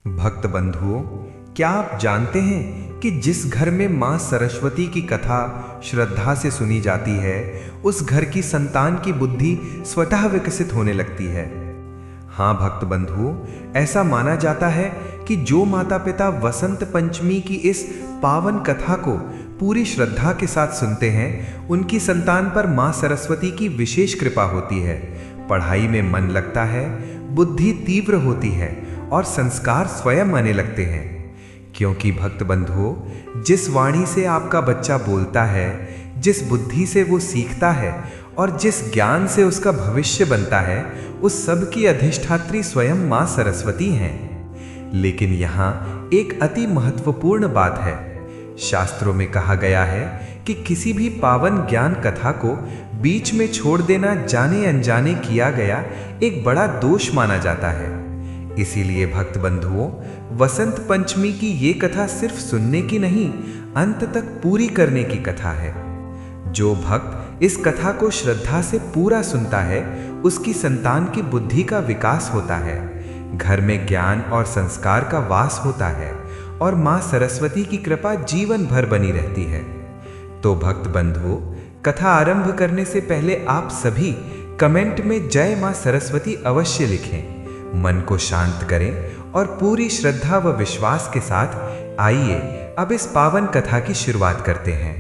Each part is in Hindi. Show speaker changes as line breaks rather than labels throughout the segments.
भक्त बंधुओं, क्या आप जानते हैं कि जिस घर में मां सरस्वती की कथा श्रद्धा से सुनी जाती है, उस घर की संतान की बुद्धि स्वतः विकसित होने लगती है। हाँ भक्त बंधुओं, ऐसा माना जाता है कि जो माता पिता वसंत पंचमी की इस पावन कथा को पूरी श्रद्धा के साथ सुनते हैं, उनकी संतान पर मां सरस्वती की विशेष कृपा होती है। पढ़ाई में मन लगता है, बुद्धि तीव्र होती है और संस्कार स्वयं आने लगते हैं। क्योंकि भक्त बंधुओं, जिस वाणी से आपका बच्चा बोलता है, जिस बुद्धि से वो सीखता है और जिस ज्ञान से उसका भविष्य बनता है, उस सब की अधिष्ठात्री स्वयं मां सरस्वती हैं। लेकिन यहाँ एक अति महत्वपूर्ण बात है। शास्त्रों में कहा गया है कि किसी भी पावन ज्ञान कथा को बीच में छोड़ देना जाने अनजाने किया गया एक बड़ा दोष माना जाता है। इसीलिए भक्त बंधुओं, वसंत पंचमी की ये कथा सिर्फ सुनने की नहीं, अंत तक पूरी करने की कथा है। जो भक्त इस कथा को श्रद्धा से पूरा सुनता है, उसकी संतान की बुद्धि का विकास होता है, घर में ज्ञान और संस्कार का वास होता है और मां सरस्वती की कृपा जीवन भर बनी रहती है। तो भक्त बंधुओं, कथा आरंभ करने से पहले आप सभी कमेंट में जय मां सरस्वती अवश्य लिखें। मन को शांत करें और पूरी श्रद्धा व विश्वास के साथ आइए अब इस पावन कथा की शुरुआत करते हैं।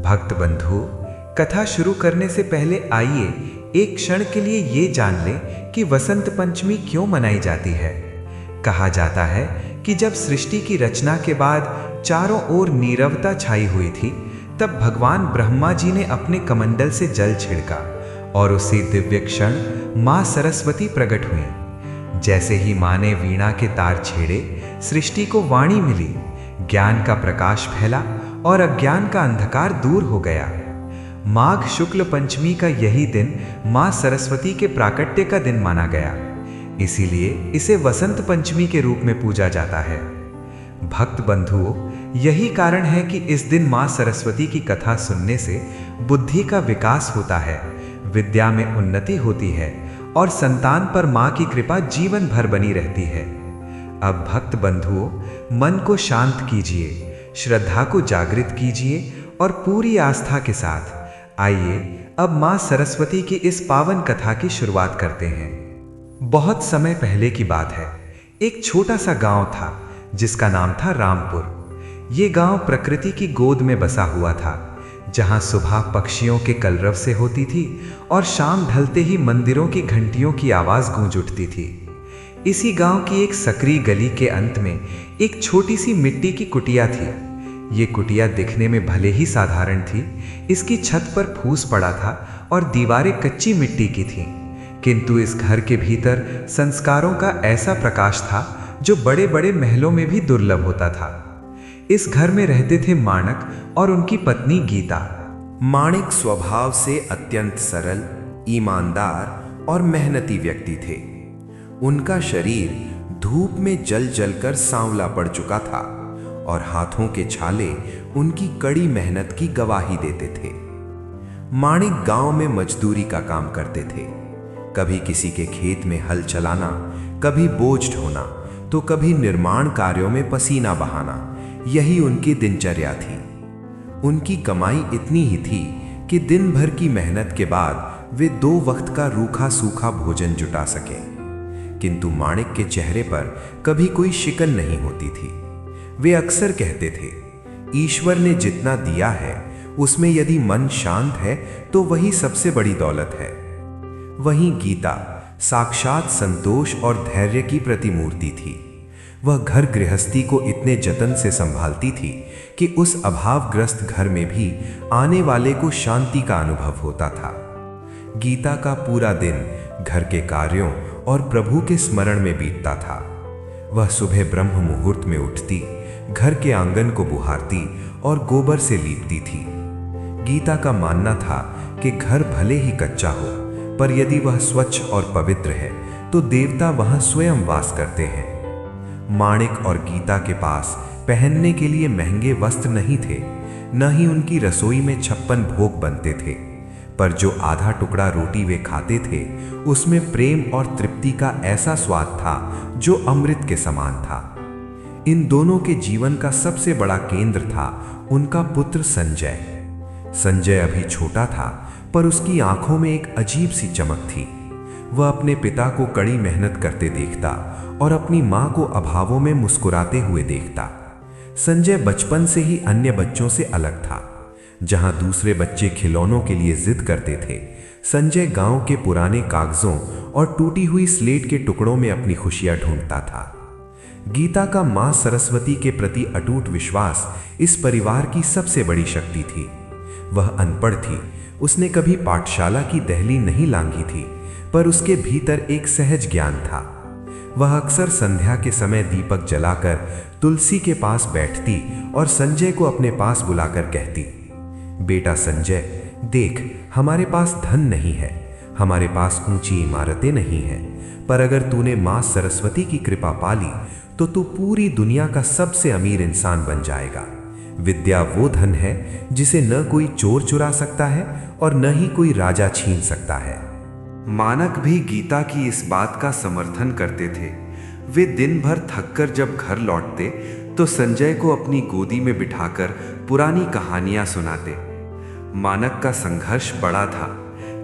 भक्त बंधु, कथा शुरू करने से पहले आइए एक क्षण के लिए ये जान लें कि वसंत पंचमी क्यों मनाई जाती है। कहा जाता है कि जब सृष्टि की रचना के बाद चारों ओर नीरवता छाई हुई थी, तब भगवान ब्रह्मा जी ने अपने कमंडल से जल छिड़का और उसी दिव्य क्षण मां सरस्वती प्रकट हुई। जैसे ही मां ने वीणा के तार छेड़े, सृष्टि को वाणी मिली, ज्ञान का प्रकाश फैला और अज्ञान का अंधकार दूर हो गया। माघ शुक्ल पंचमी का यही दिन मां सरस्वती के प्राकट्य का दिन माना गया। इसीलिए इसे वसंत पंचमी के रूप में पूजा जाता है। भक्त बंधुओं, यही कारण है कि इस दिन मां सरस्वती की कथा सुनने से बुद्धि का विकास होता है, विद्या में उन्नति होती है और संतान पर मां की कृपा जीवन भर बनी रहती है। अब भक्त बंधुओं, मन को शांत कीजिए, श्रद्धा को जागृत कीजिए और पूरी आस्था के साथ आइए अब मां सरस्वती की इस पावन कथा की शुरुआत करते हैं। बहुत समय पहले की बात है। एक छोटा सा गांव था जिसका नाम था रामपुर। ये गांव प्रकृति की गोद में बसा हुआ था, जहां सुबह पक्षियों के कलरव से होती थी और शाम ढलते ही मंदिरों की घंटियों की आवाज गूंज उठती थी। इसी गांव की एक सकरी गली के अंत में एक छोटी सी मिट्टी की कुटिया थी। ये कुटिया दिखने में भले ही साधारण थी, इसकी छत पर फूस पड़ा था और दीवारें कच्ची मिट्टी की थीं, किंतु इस घर के भीतर संस्कारों का ऐसा प्रकाश था जो बड़े बड़े महलों में भी दुर्लभ होता था। इस घर में रहते थे माणक और उनकी पत्नी गीता।
माणिक स्वभाव से अत्यंत सरल, ईमानदार और मेहनती व्यक्ति थे। उनका शरीर धूप में जल जलकर सांवला पड़ चुका था और हाथों के छाले उनकी कड़ी मेहनत की गवाही देते थे। माणिक गांव में मजदूरी का काम करते थे। कभी किसी के खेत में हल चलाना, कभी बोझ ढोना, तो कभी निर्माण कार्यों में पसीना बहाना, यही उनकी दिनचर्या थी। उनकी कमाई इतनी ही थी कि दिन भर की मेहनत के बाद वे 2 वक्त का रूखा सूखा भोजन जुटा सकें। किंतु माणिक के चेहरे पर कभी कोई शिकन नहीं होती थी। वे अक्सर कहते थे, ईश्वर ने जितना दिया है उसमें यदि मन शांत है तो वही सबसे बड़ी दौलत है। वहीं गीता साक्षात संतोष और धैर्य की प्रतिमूर्ति थी। वह घर गृहस्थी को इतने जतन से संभालती थी कि उस अभावग्रस्त घर में भी आने वाले को शांति का अनुभव होता था। गीता का पूरा दिन घर के कार्यों और प्रभु के स्मरण में बीतता था। वह सुबह ब्रह्म मुहूर्त में उठती, घर के आंगन को बुहारती और गोबर से लीपती थी। गीता का मानना था कि घर भले ही कच्चा हो, पर यदि वह स्वच्छ और पवित्र है तो देवता वहां स्वयं वास करते हैं। माणिक और गीता के पास पहनने के लिए महंगे वस्त्र नहीं थे, न ही उनकी रसोई में 56 भोग बनते थे, पर जो आधा टुकड़ा रोटी वे खाते थे उसमें प्रेम और तृप्ति का ऐसा स्वाद था जो अमृत के समान था। इन दोनों के जीवन का सबसे बड़ा केंद्र था उनका पुत्र संजय। संजय अभी छोटा था, पर उसकी आंखों में एक अजीब सी चमक थी। वह अपने पिता को कड़ी मेहनत करते देखता और अपनी मां को अभावों में मुस्कुराते हुए देखता। संजय बचपन से ही अन्य बच्चों से अलग था। जहां दूसरे बच्चे खिलौनों के लिए जिद करते थे, संजय गांव के पुराने कागजों और टूटी हुई स्लेट के टुकड़ों में अपनी खुशियां ढूंढता था। गीता का मां सरस्वती के प्रति अटूट विश्वास इस परिवार की सबसे बड़ी शक्ति थी। वह अनपढ़ थी, उसने कभी पाठशाला की दहली नहीं लांघी थी, पर उसके भीतर एक सहज ज्ञान था। वह अक्सर संध्या के समय दीपक जलाकर तुलसी के पास बैठती और संजय को अपने पास बुलाकर कहती, बेटा संजय, देख, हमारे पास धन नहीं है, हमारे पास ऊंची इमारतें नहीं हैं, पर अगर तूने मां सरस्वती की कृपा पाली तो तू पूरी दुनिया का सबसे अमीर इंसान बन जाएगा। विद्या वो धन है जिसे न कोई चोर चुरा सकता है और न ही कोई राजा छीन सकता है।
मानक भी गीता की इस बात का समर्थन करते थे। वे दिन भर थककर जब घर लौटते तो संजय को अपनी गोदी में बिठाकर पुरानी कहानियां सुनाते। मानक का संघर्ष बड़ा था।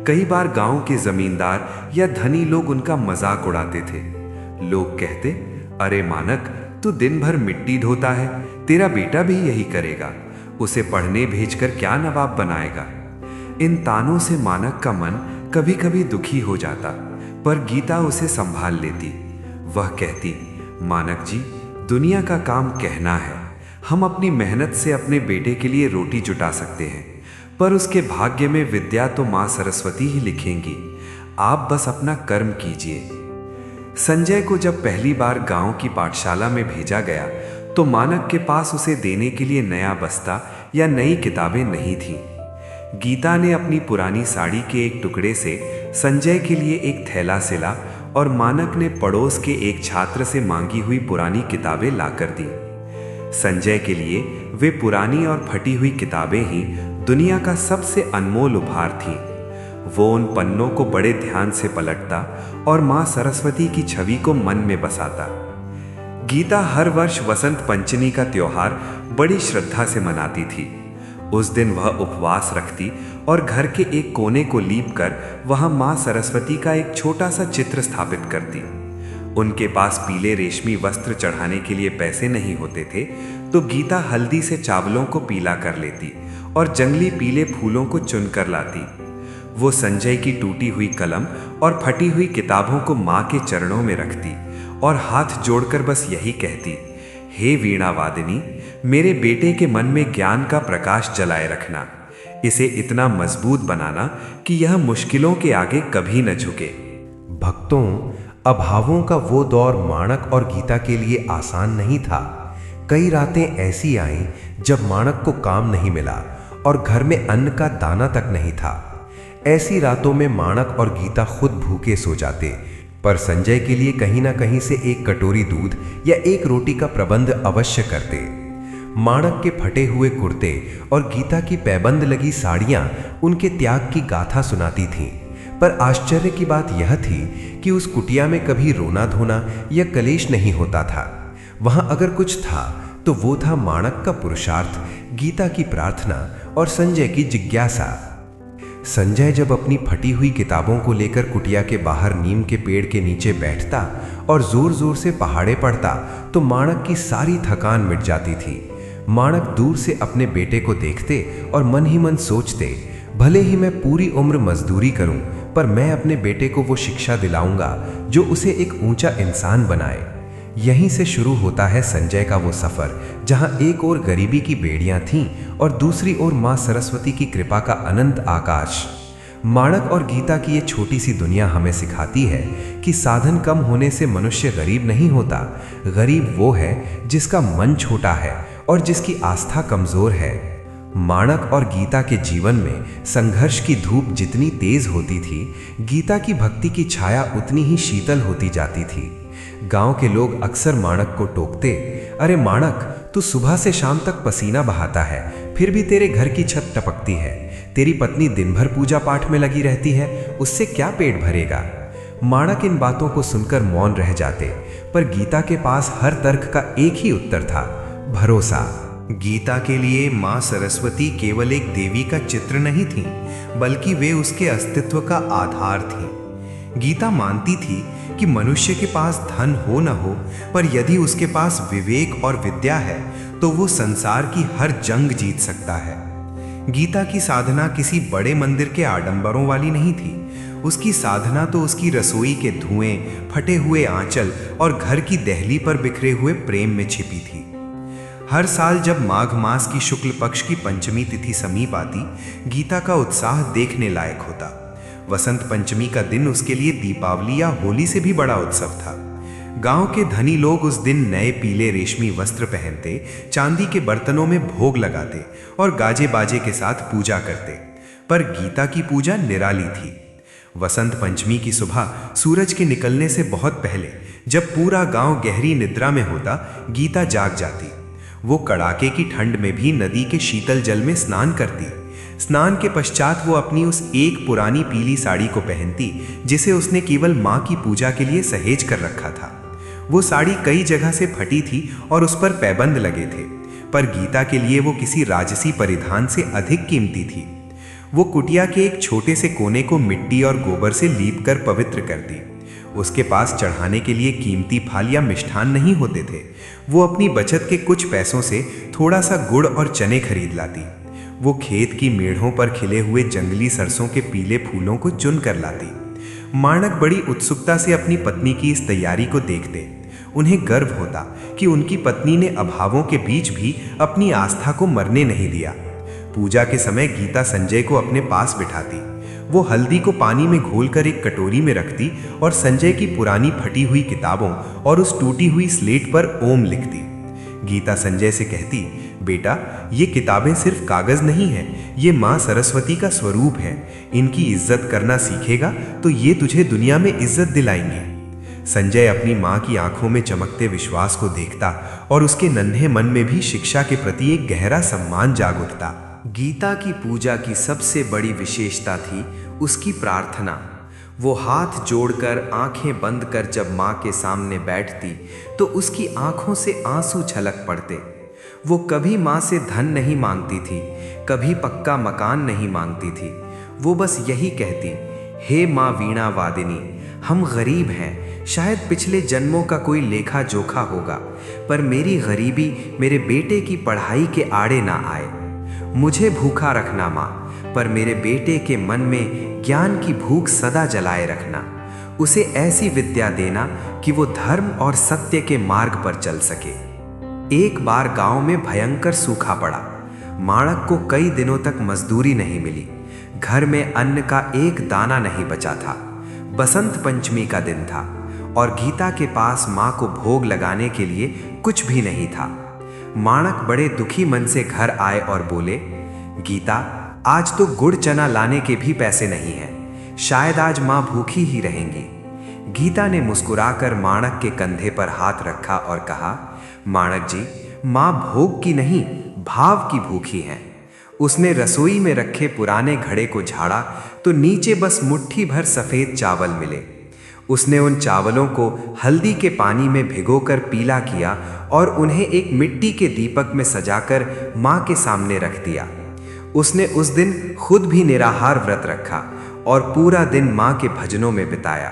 कई बार गांव के जमींदार या धनी लोग उनका मजाक उड़ाते थे। लोग कहते, अरे मानक, तू दिन भर मिट्टी ढोता है, तेरा बेटा भी यही करेगा, उसे पढ़ने भेजकर क्या नवाब बनाएगा। इन तानों से मानक का मन कभी कभी दुखी हो जाता, पर गीता उसे संभाल लेती। वह कहती, मानक जी, दुनिया का काम कहना है। हम अपनी मेहनत से अपने बेटे के लिए रोटी जुटा सकते हैं, पर उसके भाग्य में विद्या तो मां सरस्वती ही लिखेंगी। आप बस अपना कर्म कीजिए। संजय को जब पहली बार गांव की पाठशाला में भेजा गया तो मानक के पास उसे देने के लिए नया बस्ता या नई किताबें नहीं थी। गीता ने अपनी पुरानी साड़ी के एक टुकड़े से संजय के लिए एक थैला सिला और मानक ने पड़ोस के एक छात्र से मांगी हुई पुरानी किताबें लाकर दी। संजय के लिए वे पुरानी और फटी हुई किताबें ही दुनिया का सबसे अनमोल उपहार थी। वो उन पन्नों को बड़े ध्यान से पलटता और मां सरस्वती की छवि को मन में बसाता। गीता हर वर्ष वसंत पंचमी का त्योहार बड़ी श्रद्धा से मनाती थी। उस दिन वह उपवास रखती और घर के एक कोने को लीपकर वहां मां सरस्वती का एक छोटा सा चित्र स्थापित करती। उनके पास पीले रेशमी वस्त्र चढ़ाने के लिए पैसे नहीं होते थे, तो गीता हल्दी से चावलों को पीला कर लेती और जंगली पीले फूलों को चुनकर लाती। वो संजय की टूटी हुई कलम और फटी हुई किताबों को मां के चरणों में रखती और हाथ जोड़कर बस यही कहती, हे वीणा वादिनी, मेरे बेटे के मन में ज्ञान का प्रकाश जलाए रखना, इसे इतना मजबूत बनाना कि यह मुश्किलों के आगे कभी न झुके।
भक्तों, अभावों का वो दौर माणक और गीता के लिए आसान नहीं था। कई रातें ऐसी आईं जब माणक को काम नहीं मिला और घर में अन्न का दाना तक नहीं था। ऐसी रातों में माणक और गीता खुद भूखे सो जाते, पर संजय के लिए कहीं ना कहीं से एक कटोरी दूध या एक रोटी का प्रबंध अवश्य करते। माणक के फटे हुए कुर्ते और गीता की पैबंद लगी साड़ियां उनके त्याग की गाथा सुनाती थीं। पर आश्चर्य की बात यह थी कि उस कुटिया में कभी रोना धोना या कलेश नहीं होता था। वहां अगर कुछ था तो वो था माणक का पुरुषार्थ, गीता की प्रार्थना और संजय की जिज्ञासा। संजय जब अपनी फटी हुई किताबों को लेकर कुटिया के बाहर नीम के पेड़ के नीचे बैठता और जोर जोर से पहाड़े पढ़ता तो माणक की सारी थकान मिट जाती थी। माणक दूर से अपने बेटे को देखते और मन ही मन सोचते, भले ही मैं पूरी उम्र मजदूरी करूं, पर मैं अपने बेटे को वो शिक्षा दिलाऊंगा जो उसे एक ऊंचा इंसान बनाए। यहीं से शुरू होता है संजय का वो सफर, जहां एक ओर गरीबी की बेड़ियां थीं और दूसरी ओर मां सरस्वती की कृपा का अनंत आकाश। माणक और गीता की ये छोटी सी दुनिया हमें सिखाती है कि साधन कम होने से मनुष्य गरीब नहीं होता। गरीब वो है जिसका मन छोटा है और जिसकी आस्था कमजोर है। माणक और गीता के जीवन में संघर्ष की धूप जितनी तेज होती थी, गीता की भक्ति की छाया उतनी ही शीतल होती जाती थी। गांव के लोग अक्सर माणक को टोकते, अरे माणक, तू सुबह से शाम तक पसीना बहाता है, फिर भी तेरे घर की छत टपकती है। तेरी पत्नी दिन भर पूजा पाठ में लगी रहती है, उससे क्या पेट भरेगा? माणक इन बातों को सुनकर मौन रह जाते, पर गीता के पास हर तर्क का एक ही उत्तर था, भरोसा।
गीता के लिए माँ सरस्वती केवल एक देवी का चित्र नहीं थी, बल्कि वे उसके अस्तित्व का आधार थी। गीता मानती थी कि मनुष्य के पास धन हो न हो, पर यदि उसके पास विवेक और विद्या है तो वो संसार की हर जंग जीत सकता है। गीता की साधना किसी बड़े मंदिर के आडंबरों वाली नहीं थी। उसकी साधना तो उसकी रसोई के धुएं, फटे हुए आंचल और घर की दहली पर बिखरे हुए प्रेम में छिपी थी। हर साल जब माघ मास की शुक्ल पक्ष की पंचमी तिथि समीप आती, गीता का उत्साह देखने लायक होता। वसंत पंचमी का दिन उसके लिए दीपावली या होली से भी बड़ा उत्सव था। गांव के धनी लोग उस दिन नए पीले रेशमी वस्त्र पहनते, चांदी के बर्तनों में भोग लगाते और गाजे बाजे के साथ पूजा करते। पर गीता की पूजा निराली थी। वसंत पंचमी की सुबह सूरज के निकलने से बहुत पहले, जब पूरा गांव गहरी निद्रा में होता, गीता जाग जाती। वो कड़ाके की ठंड में भी नदी के शीतल जल में स्नान करती। स्नान के पश्चात वो अपनी उस एक पुरानी पीली साड़ी को पहनती जिसे उसने केवल माँ की पूजा के लिए सहेज कर रखा था। वो साड़ी कई जगह से फटी थी और उस पर पैबंद लगे थे, पर गीता के लिए वो किसी राजसी परिधान से अधिक कीमती थी। वो कुटिया के एक छोटे से कोने को मिट्टी और गोबर से लीप कर पवित्र करती। उसके पास चढ़ाने के लिए कीमती फल या मिष्ठान नहीं होते थे। वो अपनी बचत के कुछ पैसों से थोड़ा सा गुड़ और चने खरीद लाती। वो खेत की मेढ़ों पर खिले हुए जंगली सरसों के पीले फूलों को चुन कर लाती। माणक बड़ी उत्सुकता से अपनी पत्नी की इस तैयारी को देखते। उन्हें गर्व होता कि उनकी पत्नी ने अभावों के बीच भी अपनी आस्था को मरने नहीं दिया। पूजा के समय गीता संजय को अपने पास बिठाती। वो हल्दी को पानी में घोलकर एक कटोरी में रखती और संजय की पुरानी फटी हुई किताबों और उस टूटी हुई स्लेट पर ओम लिखती। गीता संजय से कहती, बेटा, ये किताबें सिर्फ कागज नहीं हैं, ये माँ सरस्वती का स्वरूप है। इनकी इज्जत करना सीखेगा तो ये तुझे दुनिया में इज्जत दिलाएंगे। संजय अपनी माँ की आंखों में चमकते विश्वास को देखता और उसके नन्हे मन में भी शिक्षा के प्रति एक गहरा सम्मान जाग उठता। गीता की पूजा की सबसे बड़ी विशेषता थी उसकी प्रार्थना। वो हाथ जोड़कर आंखें बंद कर जब माँ के सामने बैठती तो उसकी आंखों से आंसू छलक पड़ते। वो कभी माँ से धन नहीं मांगती थी, कभी पक्का मकान नहीं मांगती थी। वो बस यही कहती, हे माँ वीणा वादिनी, हम गरीब हैं, शायद पिछले जन्मों का कोई लेखा जोखा होगा, पर मेरी गरीबी मेरे बेटे की पढ़ाई के आड़े ना आए। मुझे भूखा रखना माँ, पर मेरे बेटे के मन में ज्ञान की भूख सदा जलाए रखना। उसे ऐसी विद्या देना कि वो धर्म और सत्य के मार्ग पर चल सके। एक बार गांव में भयंकर सूखा पड़ा। माणक को कई दिनों तक मजदूरी नहीं मिली। घर में अन्न का एक दाना नहीं बचा था। बसंत पंचमी का दिन था और गीता के पास माँ को भोग लगाने के लिए कुछ भी नहीं था। माणक बड़े दुखी मन से घर आए और बोले, गीता, आज तो गुड़ चना लाने के भी पैसे नहीं हैं। शायद आज माँ भूखी ही रहेंगी। गीता ने मुस्कुराकर माणक के कंधे पर हाथ रखा और कहा, माणक जी, माँ भोग की नहीं, भाव की भूखी हैं। उसने रसोई में रखे पुराने घड़े को झाड़ा तो नीचे बस मुट्ठी भर सफ़ेद चावल मिले। उसने उन चावलों को हल्दी के पानी में भिगोकर पीला किया और उन्हें एक मिट्टी के दीपक में सजाकर माँ के सामने रख दिया। उसने उस दिन खुद भी निराहार व्रत रखा और पूरा दिन माँ के भजनों में बिताया।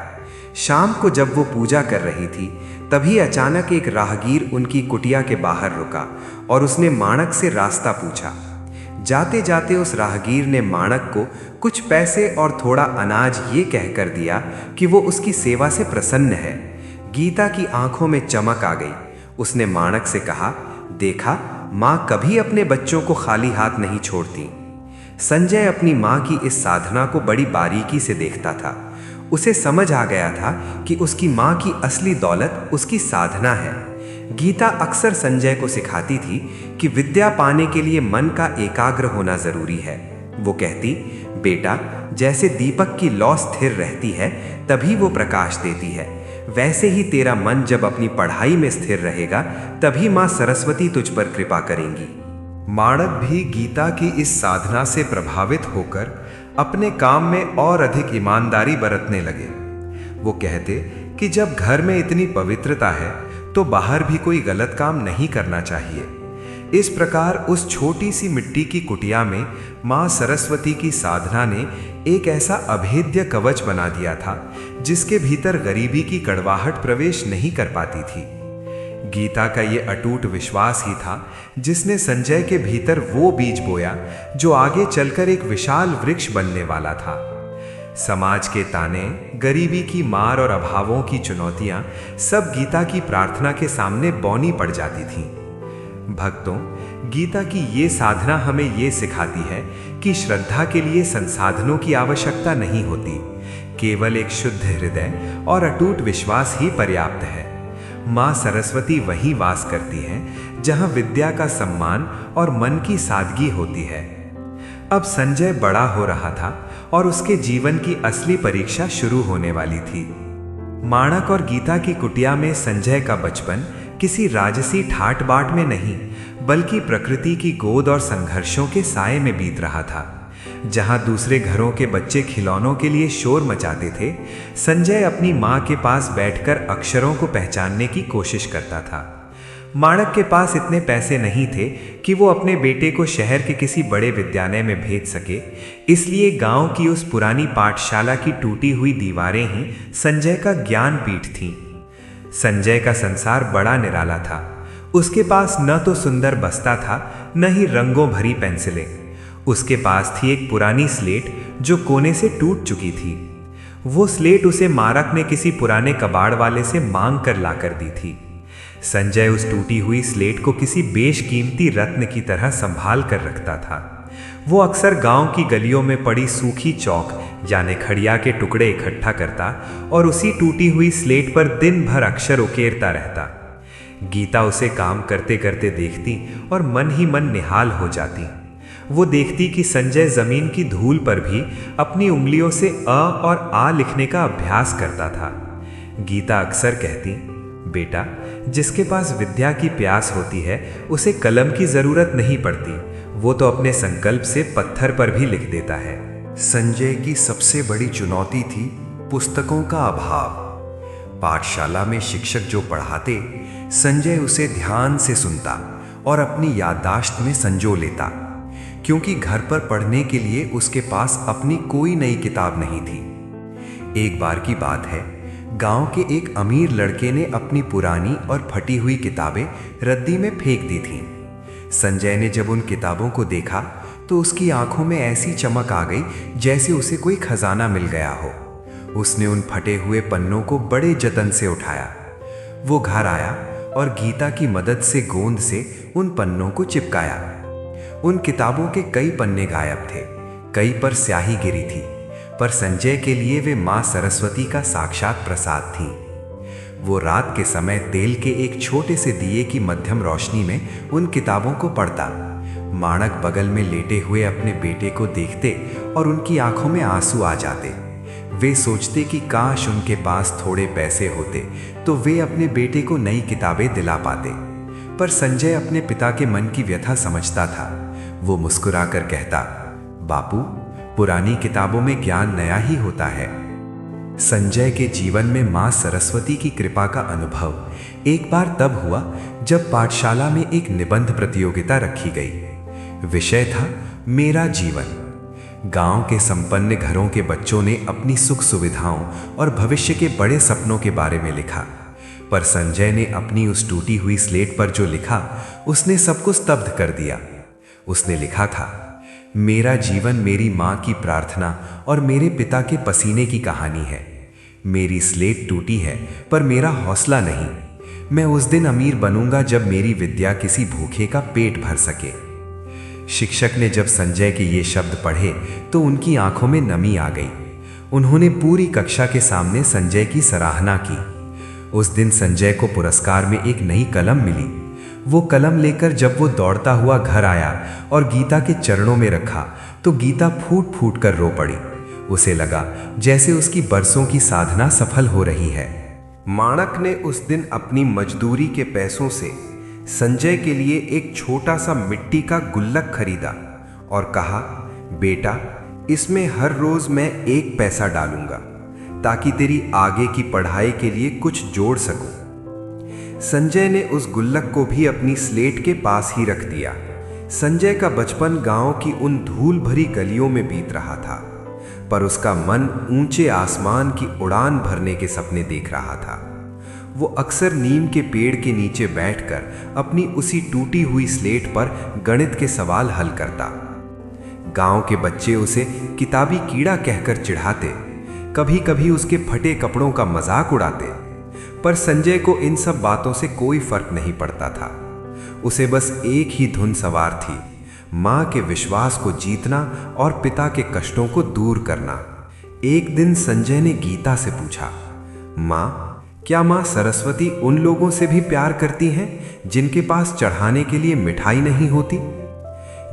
शाम को जब वो पूजा कर रही थी, तभी अचानक एक राहगीर उनकी कुटिया के बाहर रुका और उसने माणक से रास्ता पूछा। जाते जाते उस राहगीर ने माणक को कुछ पैसे और थोड़ा अनाज ये कहकर दिया कि वो उसकी सेवा से प्रसन्न है। गीता की आंखों में चमक आ गई। उसने माणक से कहा, देखा, माँ कभी अपने बच्चों को खाली हाथ नहीं छोड़ती। संजय अपनी माँ की इस साधना को बड़ी बारीकी से देखता था। उसे समझ आ गया था कि उसकी माँ की असली दौलत उसकी साधना है। गीता अक्सर संजय को सिखाती थी कि विद्या पाने के लिए मन का एकाग्र होना जरूरी है। वो कहती, बेटा, जैसे दीपक की लौ स्थिर रहती है तभी वो प्रकाश देती है, वैसे ही तेरा मन जब अपनी पढ़ाई में स्थिर रहेगा तभी माँ सरस्वती तुझ पर कृपा करेंगी।
माणक भी गीता की इस साधना से प्रभावित होकर अपने काम में और अधिक ईमानदारी बरतने लगे। वो कहते कि जब घर में इतनी पवित्रता है तो बाहर भी कोई गलत काम नहीं करना चाहिए। इस प्रकार उस छोटी सी मिट्टी की कुटिया में मां सरस्वती की साधना ने एक ऐसा अभेद्य कवच बना दिया था जिसके भीतर गरीबी की कड़वाहट प्रवेश नहीं कर पाती थी। गीता का ये अटूट विश्वास ही था जिसने संजय के भीतर वो बीज बोया जो आगे चलकर एक विशाल वृक्ष बनने वाला था। समाज के ताने, गरीबी की मार और अभावों की चुनौतियां सब गीता की प्रार्थना के सामने बौनी पड़ जाती थीं। भक्तों, गीता की ये साधना हमें ये सिखाती है कि श्रद्धा के लिए संसाधनों की आवश्यकता नहीं होती, केवल एक शुद्ध हृदय और अटूट विश्वास ही पर्याप्त है। मां सरस्वती वहीं वास करती हैं जहां विद्या का सम्मान और मन की सादगी होती है। अब संजय बड़ा हो रहा था और उसके जीवन की असली परीक्षा शुरू होने वाली थी। माणक और गीता की कुटिया में संजय का बचपन किसी राजसी ठाट बाट में नहीं, बल्कि प्रकृति की गोद और संघर्षों के साए में बीत रहा था। जहां दूसरे घरों के बच्चे खिलौनों के लिए शोर मचाते थे, संजय अपनी मां के पास बैठकर अक्षरों को पहचानने की कोशिश करता था। माणक के पास इतने पैसे नहीं थे कि वो अपने बेटे को शहर के किसी बड़े विद्यालय में भेज सके, इसलिए गांव की उस पुरानी पाठशाला की टूटी हुई दीवारें ही संजय का ज्ञान पीठ थीं। संजय का संसार बड़ा निराला था। उसके पास न तो सुंदर बस्ता था, न ही रंगों भरी पेंसिलें। उसके पास थी एक पुरानी स्लेट जो कोने से टूट चुकी थी। वो स्लेट उसे माणक ने किसी पुराने कबाड़ वाले से मांग कर लाकर दी थी। संजय उस टूटी हुई स्लेट को किसी बेशकीमती रत्न की तरह संभाल कर रखता था। वो अक्सर गांव की गलियों में पड़ी सूखी चौक यानी खड़िया के टुकड़े इकट्ठा करता और उसी टूटी हुई स्लेट पर दिन भर अक्षर उकेरता रहता। गीता उसे काम करते करते देखती और मन ही मन निहाल हो जाती। वो देखती कि संजय जमीन की धूल पर भी अपनी उंगलियों से अ और आ लिखने का अभ्यास करता था। गीता अक्सर कहती, बेटा, जिसके पास विद्या की प्यास होती है उसे कलम की जरूरत नहीं पड़ती, वो तो अपने संकल्प से पत्थर पर भी लिख देता है।
संजय की सबसे बड़ी चुनौती थी पुस्तकों का अभाव। पाठशाला में शिक्षक जो पढ़ाते, संजय उसे ध्यान से सुनता और अपनी याददाश्त में संजो लेता, क्योंकि घर पर पढ़ने के लिए उसके पास अपनी कोई नई किताब नहीं थी। एक बार की बात है, गांव के एक अमीर लड़के ने अपनी पुरानी और फटी हुई किताबें रद्दी में फेंक दी थीं। संजय ने जब उन किताबों को देखा तो उसकी आंखों में ऐसी चमक आ गई जैसे उसे कोई खजाना मिल गया हो। उसने उन फटे हुए पन्नों को बड़े जतन से उठाया। वो घर आया और गीता की मदद से गोंद से उन पन्नों को चिपकाया। उन किताबों के कई पन्ने गायब थे, कई पर स्याही गिरी थी, पर संजय के लिए वे मां सरस्वती का साक्षात प्रसाद थी। वो रात के समय तेल के एक छोटे से दिए की मध्यम रोशनी में उन किताबों को पढ़ता। माणक बगल में लेटे हुए अपने बेटे को देखते और उनकी आंखों में आंसू आ जाते। वे सोचते कि काश उनके पास थोड़े पैसे होते तो वे अपने बेटे को नई किताबें दिला पाते। पर संजय अपने पिता के मन की व्यथा समझता था। वो मुस्कुराकर कहता, बापू, पुरानी किताबों में ज्ञान नया ही होता है। संजय के जीवन में मां सरस्वती की कृपा का अनुभव एक बार तब हुआ जब पाठशाला में एक निबंध प्रतियोगिता रखी गई। विषय था मेरा जीवन। गांव के संपन्न घरों के बच्चों ने अपनी सुख सुविधाओं और भविष्य के बड़े सपनों के बारे में लिखा, पर संजय ने अपनी उस टूटी हुई स्लेट पर जो लिखा उसने सबको स्तब्ध कर दिया। उसने लिखा था, मेरा जीवन मेरी मां की प्रार्थना और मेरे पिता के पसीने की कहानी है। मेरी स्लेट टूटी है पर मेरा हौसला नहीं। मैं उस दिन अमीर बनूंगा जब मेरी विद्या किसी भूखे का पेट भर सके। शिक्षक ने जब संजय के ये शब्द पढ़े तो उनकी आंखों में नमी आ गई। उन्होंने पूरी कक्षा के सामने संजय की सराहना की। उस दिन संजय को पुरस्कार में एक नई कलम मिली। वो कलम लेकर जब वो दौड़ता हुआ घर आया और गीता के चरणों में रखा तो गीता फूट फूट कर रो पड़ी। उसे लगा जैसे उसकी बरसों की साधना सफल हो रही है।
माणक ने उस दिन अपनी मजदूरी के पैसों से संजय के लिए एक छोटा सा मिट्टी का गुल्लक खरीदा और कहा, बेटा, इसमें हर रोज मैं 1 पैसा डालूंगा ताकि तेरी आगे की पढ़ाई के लिए कुछ जोड़ सकूं। संजय ने उस गुल्लक को भी अपनी स्लेट के पास ही रख दिया। संजय का बचपन गांव की उन धूल भरी गलियों में बीत रहा था, पर उसका मन ऊंचे आसमान की उड़ान भरने के सपने देख रहा था। वो अक्सर नीम के पेड़ के नीचे बैठकर अपनी उसी टूटी हुई स्लेट पर गणित के सवाल हल करता। गांव के बच्चे उसे किताबी कीड़ा कहकर चिढ़ाते, कभी कभी उसके फटे कपड़ों का मजाक उड़ाते, पर संजय को इन सब बातों से कोई फर्क नहीं पड़ता था। उसे बस एक ही धुन सवार थी, माँ के विश्वास को जीतना और पिता के कष्टों को दूर करना। एक दिन संजय ने गीता से पूछा, माँ, क्या माँ सरस्वती उन लोगों से भी प्यार करती हैं जिनके पास चढ़ाने के लिए मिठाई नहीं होती?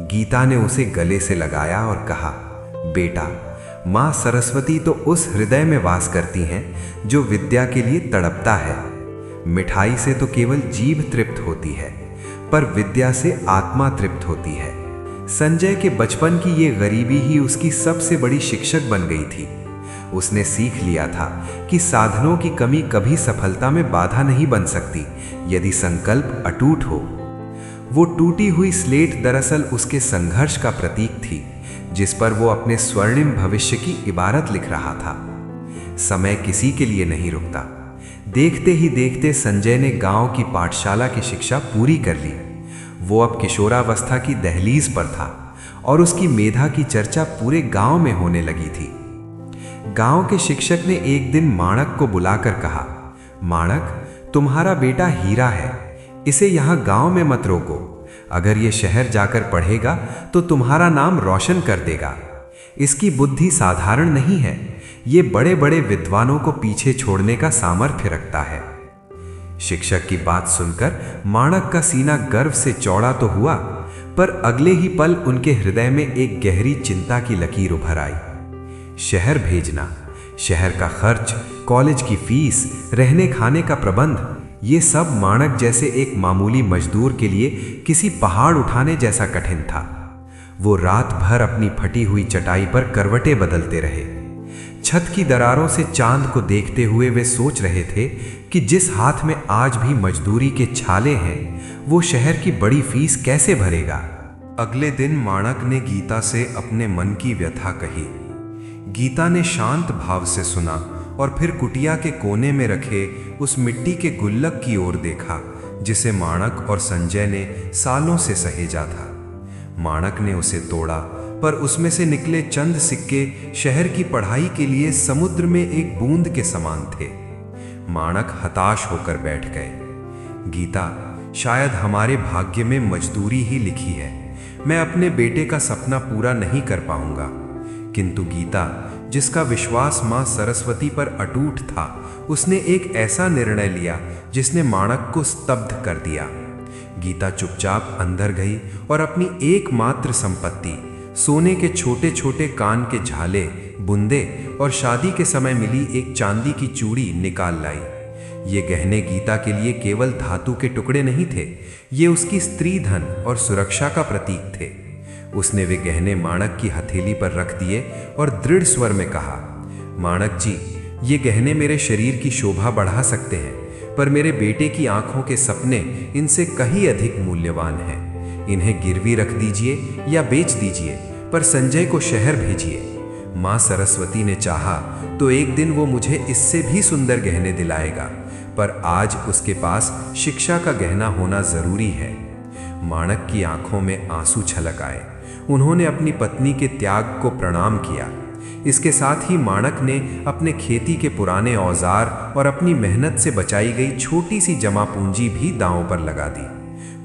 गीता ने उसे गले से लगाया और कहा, बेटा, माँ सरस्वती तो उस हृदय में वास करती हैं जो विद्या के लिए तड़पता है। मिठाई से तो केवल जीभ तृप्त होती है, पर विद्या से आत्मा तृप्त होती है। संजय के बचपन की ये गरीबी ही उसकी सबसे बड़ी शिक्षक बन गई थी। उसने सीख लिया था कि साधनों की कमी कभी सफलता में बाधा नहीं बन सकती यदि संकल्प अटूट हो। वो टूटी हुई स्लेट दरअसल उसके संघर्ष का प्रतीक थी, जिस पर वो अपने स्वर्णिम भविष्य की इबारत लिख रहा था। समय किसी के लिए नहीं रुकता। देखते ही देखते संजय ने गांव की पाठशाला की शिक्षा पूरी कर ली। वो अब किशोरावस्था की दहलीज पर था और उसकी मेधा की चर्चा पूरे गांव में होने लगी थी। गांव के शिक्षक ने एक दिन माणक को बुलाकर कहा, माणक, तुम्हारा बेटा हीरा है, इसे यहां गांव में मत रोको। अगर ये शहर जाकर पढ़ेगा तो तुम्हारा नाम रोशन कर देगा। इसकी बुद्धि साधारण नहीं है, ये बड़े बड़े विद्वानों को पीछे छोड़ने का सामर्थ्य रखता है। शिक्षक की बात सुनकर माणक का सीना गर्व से चौड़ा तो हुआ, पर अगले ही पल उनके हृदय में एक गहरी चिंता की लकीर उभर आई। शहर भेजना, शहर का खर्च, कॉलेज की फीस, रहने खाने का प्रबंध, ये सब माणक जैसे एक मामूली मजदूर के लिए किसी पहाड़ उठाने जैसा कठिन था। वो रात भर अपनी फटी हुई चटाई पर करवटें बदलते रहे। छत की दरारों से चांद को देखते हुए वे सोच रहे थे कि जिस हाथ में आज भी मजदूरी के छाले हैं, वो शहर की बड़ी फीस कैसे भरेगा। अगले दिन माणक ने गीता से अपने मन की व्यथा कही। गीता ने शांत भाव से सुना और फिर कुटिया के कोने में रखे उस मिट्टी के गुल्लक की ओर देखा जिसे माणक और संजय ने सालों से सहेजा था। माणक ने उसे तोड़ा, पर उसमें से निकले चंद सिक्के शहर की पढ़ाई के लिए समुद्र में एक बूंद के समान थे। माणक हताश होकर बैठ गए। गीता, शायद हमारे भाग्य में मजदूरी ही लिखी है। मैं अपने बेटे का सपना पूरा नहीं कर पाऊंगा। किंतु गीता, जिसका विश्वास मां सरस्वती पर अटूट था, उसने एक ऐसा निर्णय लिया जिसने माणक को स्तब्ध कर दिया। गीता चुपचाप अंदर गई और अपनी एकमात्र संपत्ति, सोने के छोटे छोटे कान के झाले, बुंदे और शादी के समय मिली एक चांदी की चूड़ी निकाल लाई। ये गहने गीता के लिए केवल धातु के टुकड़े नहीं थे, ये उसकी स्त्री धन और सुरक्षा का प्रतीक थे। उसने वे गहने माणक की हथेली पर रख दिए और दृढ़ स्वर में कहा, माणक जी, ये गहने मेरे शरीर की शोभा बढ़ा सकते हैं, पर मेरे बेटे की आंखों के सपने इनसे कहीं अधिक मूल्यवान हैं। इन्हें गिरवी रख दीजिए या बेच दीजिए, पर संजय को शहर भेजिए। माँ सरस्वती ने चाहा तो एक दिन वो मुझे इससे भी सुंदर गहने दिलाएगा, पर आज उसके पास शिक्षा का गहना होना जरूरी है। माणक की आंखों में आंसू छलक आए। उन्होंने अपनी पत्नी के त्याग को प्रणाम किया। इसके साथ ही माणक ने अपने खेती के पुराने औजार और अपनी मेहनत से बचाई गई छोटी सी जमा पूंजी भी दांव पर लगा दी।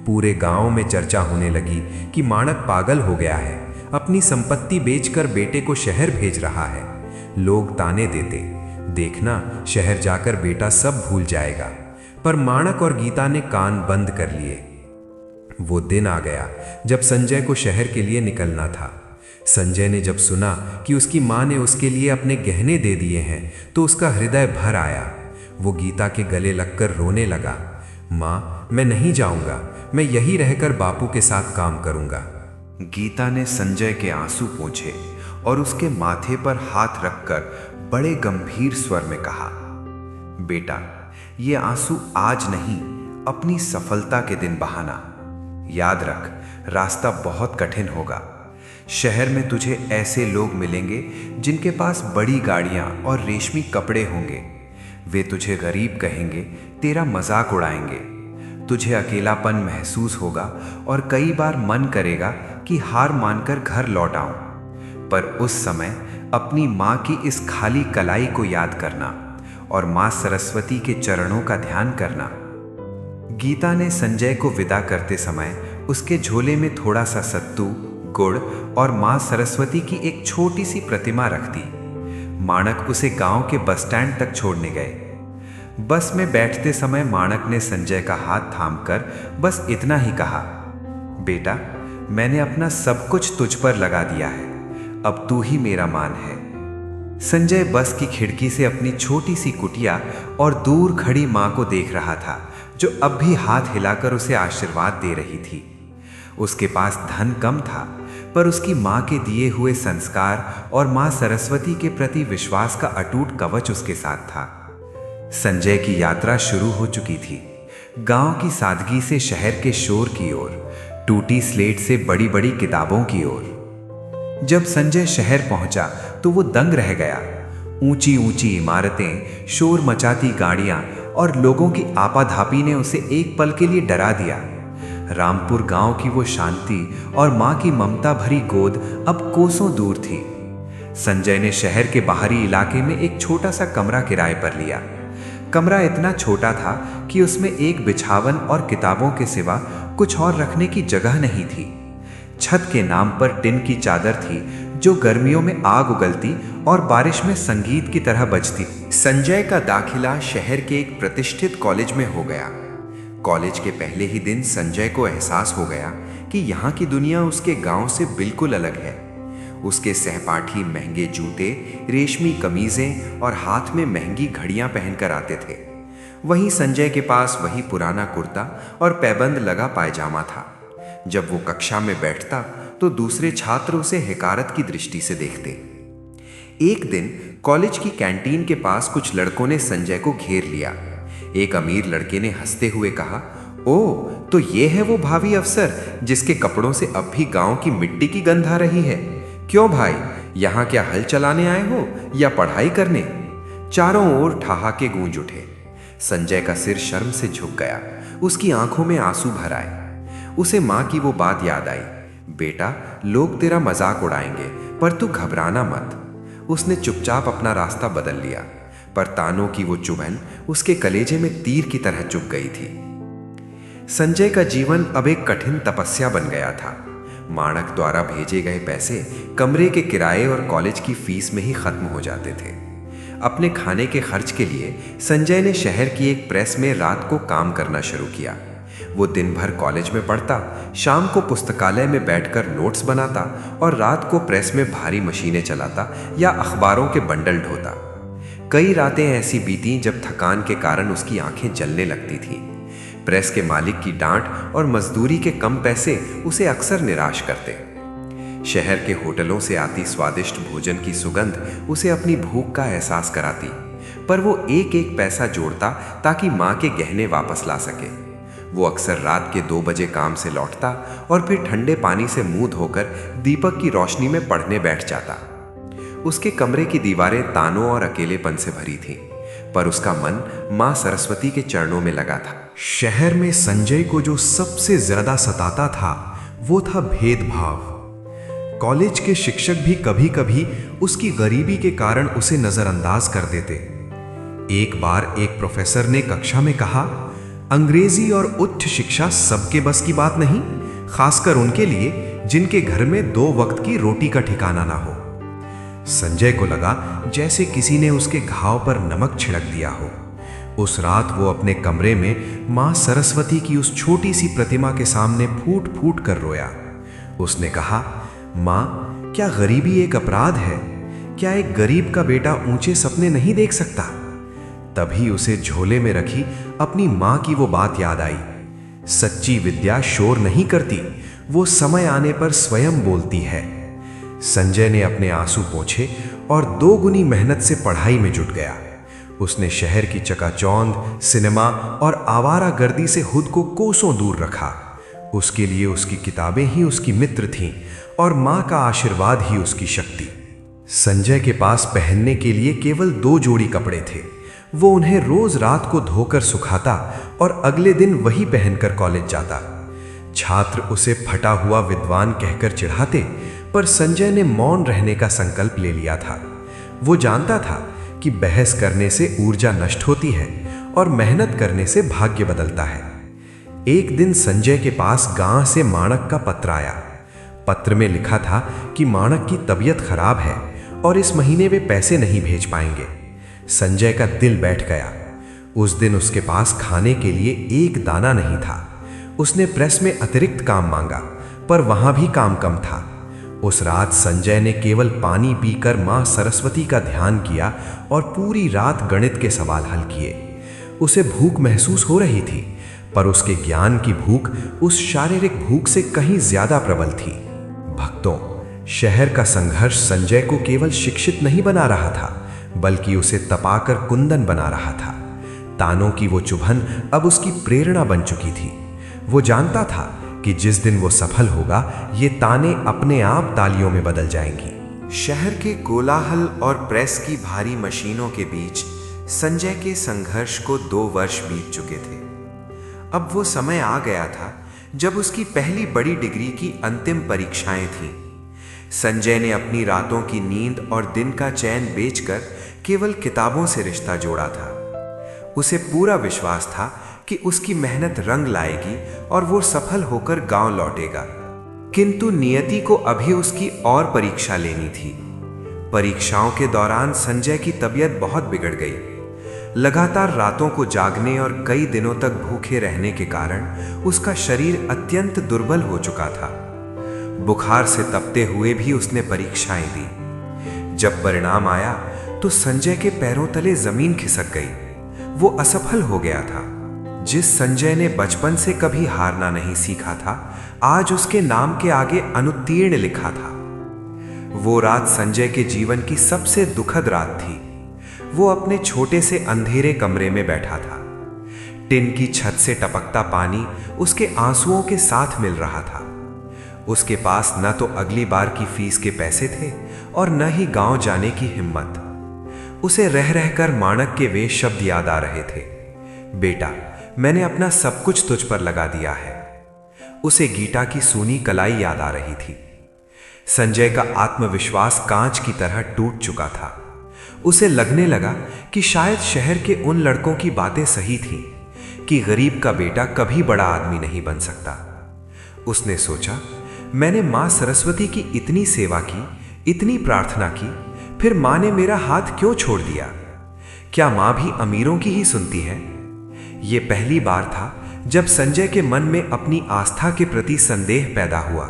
पूरे गांव में चर्चा होने लगी कि माणक पागल हो गया है, अपनी संपत्ति बेचकर बेटे को शहर भेज रहा है। लोग ताने देते, देखना शहर जाकर बेटा सब भूल जाएगा। पर माणक और गीता ने कान बंद कर लिए। वो दिन आ गया जब संजय को शहर के लिए निकलना था। संजय ने जब सुना कि उसकी माँ ने उसके लिए अपने गहने दे दिए हैं तो उसका हृदय भर आया। वो गीता के गले लगकर रोने लगा।
माँ, मैं नहीं जाऊंगा, मैं यही रहकर बापू के साथ काम करूंगा।
गीता ने संजय के आंसू पोंछे और उसके माथे पर हाथ रखकर बड़े गंभीर स्वर में कहा, बेटा, ये आंसू आज नहीं, अपनी सफलता के दिन बहाना। याद रख, रास्ता बहुत कठिन होगा। शहर में तुझे ऐसे लोग मिलेंगे जिनके पास बड़ी गाड़ियां और रेशमी कपड़े होंगे। वे तुझे गरीब कहेंगे, तेरा मजाक उड़ाएंगे। तुझे अकेलापन महसूस होगा और कई बार मन करेगा कि हार मानकर घर लौट आऊं। पर उस समय अपनी माँ की इस खाली कलाई को याद करना और माँ सरस्वती के चरणों का ध्यान करना। गीता ने संजय को विदा करते समय उसके झोले में थोड़ा सा सत्तू, गुड़ और माँ सरस्वती की एक छोटी सी प्रतिमा रख दी। माणक उसे गांव के बस स्टैंड तक छोड़ने गए। बस में बैठते समय माणक ने संजय का हाथ थामकर बस इतना ही कहा, बेटा, मैंने अपना सब कुछ तुझ पर लगा दिया है, अब तू ही मेरा मान है। संजय बस की खिड़की से अपनी छोटी सी कुटिया और दूर खड़ी माँ को देख रहा था, जो अब भी हाथ हिलाकर उसे आशीर्वाद दे रही थी। उसके पास धन कम था, पर उसकी माँ के दिए हुए संस्कार और माँ सरस्वती के प्रति विश्वास का अटूट कवच उसके साथ था। संजय की यात्रा शुरू हो चुकी थी, गांव की सादगी से शहर के शोर की ओर, टूटी स्लेट से बड़ी बड़ी किताबों की ओर। जब संजय शहर पहुंचा तो वो दंग रह गया। ऊंची ऊंची इमारतें, शोर मचाती गाड़ियां और लोगों की आपाधापी ने उसे एक पल के लिए डरा दिया। रामपुर गांव की वो शांति और मां की ममता भरी गोद अब कोसों दूर थी। संजय ने शहर के बाहरी इलाके में एक छोटा सा कमरा किराए पर लिया। कमरा इतना छोटा था कि उसमें एक बिछावन और किताबों के सिवा कुछ और रखने की जगह नहीं थी। छत के नाम पर टिन की चादर थी, जो गर्मियों में आग उगलती और बारिश में संगीत की तरह बजती। संजय का दाखिला शहर के एक प्रतिष्ठित कॉलेज में हो गया। कॉलेज के पहले ही दिन संजय को एहसास हो गया कि यहाँ की दुनिया उसके गांव से बिल्कुल अलग है। उसके सहपाठी महंगे जूते, रेशमी कमीजें और हाथ में महंगी घड़ियां पहनकर आते थे। वहीं संजय के पास वही पुराना कुर्ता और पैबंद लगा पायजामा था। जब वो कक्षा में बैठता तो दूसरे छात्र उसे हिकारत की दृष्टि से देखते। एक दिन कॉलेज की कैंटीन के पास कुछ लड़कों ने संजय को घेर लिया। एक अमीर लड़के ने हंसते हुए कहा, ओह, तो ये है वो भावी अफसर जिसके कपड़ों से अब भी गांव की मिट्टी की गंध आ रही है। क्यों भाई, यहाँ क्या हल चलाने आए हो या पढ़ाई करने? चारों ओर ठहाके गूंज उठे। संजय का सिर शर्म से झुक गया, उसकी आंखों में आंसू भर आए। उसे माँ की वो बात याद आई, बेटा, लोग तेरा मजाक उड़ाएंगे, पर तू घबराना मत। उसने चुपचाप अपना रास्ता बदल लिया, पर तानों की वो चुभन उसके कलेजे में तीर की तरह चुभ गई थी। संजय का जीवन अब एक कठिन तपस्या बन गया था। माणक द्वारा भेजे गए पैसे कमरे के किराए और कॉलेज की फीस में ही खत्म हो जाते थे। अपने खाने के खर्च के लिए संजय ने शहर की एक प्रेस में रात को काम करना शुरू किया। वो दिन भर कॉलेज में पढ़ता, शाम को पुस्तकालय में बैठकर नोट्स बनाता और रात को प्रेस में भारी मशीनें चलाता या अखबारों के बंडल ढोता। कई रातें ऐसी बीतीं जब थकान के कारण उसकी आंखें जलने लगती थीं। प्रेस के मालिक की डांट और मजदूरी के कम पैसे उसे अक्सर निराश करते। शहर के होटलों से आती स्वादिष्ट भोजन की सुगंध उसे अपनी भूख का एहसास कराती, पर वो एक एक पैसा जोड़ता ताकि माँ के गहने वापस ला सके। वो अक्सर रात के 2 बजे काम से लौटता और फिर ठंडे पानी से मुंह धोकर दीपक की रोशनी में पढ़ने बैठ जाता। उसके कमरे की दीवारें तानों और अकेलेपन से भरी थीं, पर उसका मन माँ सरस्वती के चरणों में लगा था।
शहर में संजय को जो सबसे ज्यादा सताता था वो था भेदभाव। कॉलेज के शिक्षक भी कभी कभी उसकी गरीबी के कारण उसे नजरअंदाज कर देते। एक बार एक प्रोफेसर ने कक्षा में कहा, अंग्रेजी और उच्च शिक्षा सबके बस की बात नहीं, खासकर उनके लिए जिनके घर में 2 वक्त की रोटी का ठिकाना ना हो। संजय को लगा जैसे किसी ने उसके घाव पर नमक छिड़क दिया हो। उस रात वो अपने कमरे में माँ सरस्वती की उस छोटी सी प्रतिमा के सामने फूट फूट कर रोया। उसने कहा, माँ, क्या गरीबी एक अपराध है? क्या एक गरीब का बेटा ऊंचे सपने नहीं देख सकता?
तभी उसे झोले में रखी अपनी मां की वो बात याद आई। सच्ची विद्या शोर नहीं करती, वो समय आने पर स्वयं बोलती है। संजय ने अपने आंसू पोंछे और 2 गुनी मेहनत से पढ़ाई में जुट गया। उसने शहर की चकाचौंध, सिनेमा और आवारागर्दी से खुद को कोसों दूर रखा। उसके लिए उसकी किताबें ही उसकी मित्र थीं और मां का आशीर्वाद ही उसकी शक्ति। संजय के पास पहनने के लिए केवल 2 जोड़ी कपड़े थे। वो उन्हें रोज रात को धोकर सुखाता और अगले दिन वही पहनकर कॉलेज जाता। छात्र उसे फटा हुआ विद्वान कहकर चिढ़ाते, पर संजय ने मौन रहने का संकल्प ले लिया था। वो जानता था कि बहस करने से ऊर्जा नष्ट होती है और मेहनत करने से भाग्य बदलता है। एक दिन संजय के पास गांव से माणक का पत्र आया। पत्र में लिखा था कि माणक की तबीयत खराब है और इस महीने वे पैसे नहीं भेज पाएंगे। संजय का दिल बैठ गया। उस दिन उसके पास खाने के लिए एक दाना नहीं था। उसने प्रेस में अतिरिक्त काम मांगा, पर वहां भी काम कम था। उस रात संजय ने केवल पानी पीकर मां सरस्वती का ध्यान किया और पूरी रात गणित के सवाल हल किए। उसे भूख महसूस हो रही थी, पर उसके ज्ञान की भूख उस शारीरिक भूख से कहीं ज्यादा प्रबल थी। भक्तों, शहर का संघर्ष संजय को केवल शिक्षित नहीं बना रहा था, बल्कि उसे तपाकर कुंदन बना रहा था। तानों की वो चुभन अब उसकी प्रेरणा बन चुकी थी। वो जानता था कि जिस दिन वो सफल होगा, ये ताने अपने आप तालियों में बदल जाएंगी। शहर के कोलाहल और प्रेस की भारी मशीनों के बीच संजय के संघर्ष को 2 वर्ष बीत चुके थे। अब वो समय आ गया था जब उसकी पहली बड़ी डिग्री की अंतिम परीक्षाएं थीं। संजय ने अपनी रातों की नींद और दिन का चैन बेचकर केवल किताबों से रिश्ता जोड़ा था। उसे पूरा विश्वास था कि उसकी मेहनत रंग लाएगी और वो सफल होकर गांव लौटेगा। किंतु नियति को अभी उसकी और परीक्षा लेनी थी। परीक्षाओं के दौरान संजय की तबीयत बहुत बिगड़ गई। लगातार रातों को जागने और कई दिनों तक भूखे रहने के कारण उसका शरीर अत्यंत दुर्बल हो चुका था। बुखार से तपते हुए भी उसने परीक्षाएं दी। जब परिणाम आया तो संजय के पैरों तले जमीन खिसक गई। वो असफल हो गया था। जिस संजय ने बचपन से कभी हारना नहीं सीखा था, आज उसके नाम के आगे अनुत्तीर्ण लिखा था। वो रात संजय के जीवन की सबसे दुखद रात थी। वो अपने छोटे से अंधेरे कमरे में बैठा था। टिन की छत से टपकता पानी उसके आंसुओं के साथ मिल रहा था। उसके पास न तो अगली बार की फीस के पैसे थे और न ही गांव जाने की हिम्मत। उसे रह रहकर माणक के वे शब्द याद आ रहे थे, बेटा, मैंने अपना सब कुछ तुझ पर लगा दिया है। उसे गीता की सूनी कलाई याद आ रही थी। संजय का आत्मविश्वास कांच की तरह टूट चुका था। उसे लगने लगा कि शायद शहर के उन लड़कों की बातें सही थीं कि गरीब का बेटा कभी बड़ा आदमी नहीं बन सकता। उसने सोचा, मैंने मां सरस्वती की इतनी सेवा की, इतनी प्रार्थना की, फिर मां ने मेरा हाथ क्यों छोड़ दिया? क्या मां भी अमीरों की ही सुनती है? ये पहली बार था जब संजय के मन में अपनी आस्था के प्रति संदेह पैदा हुआ।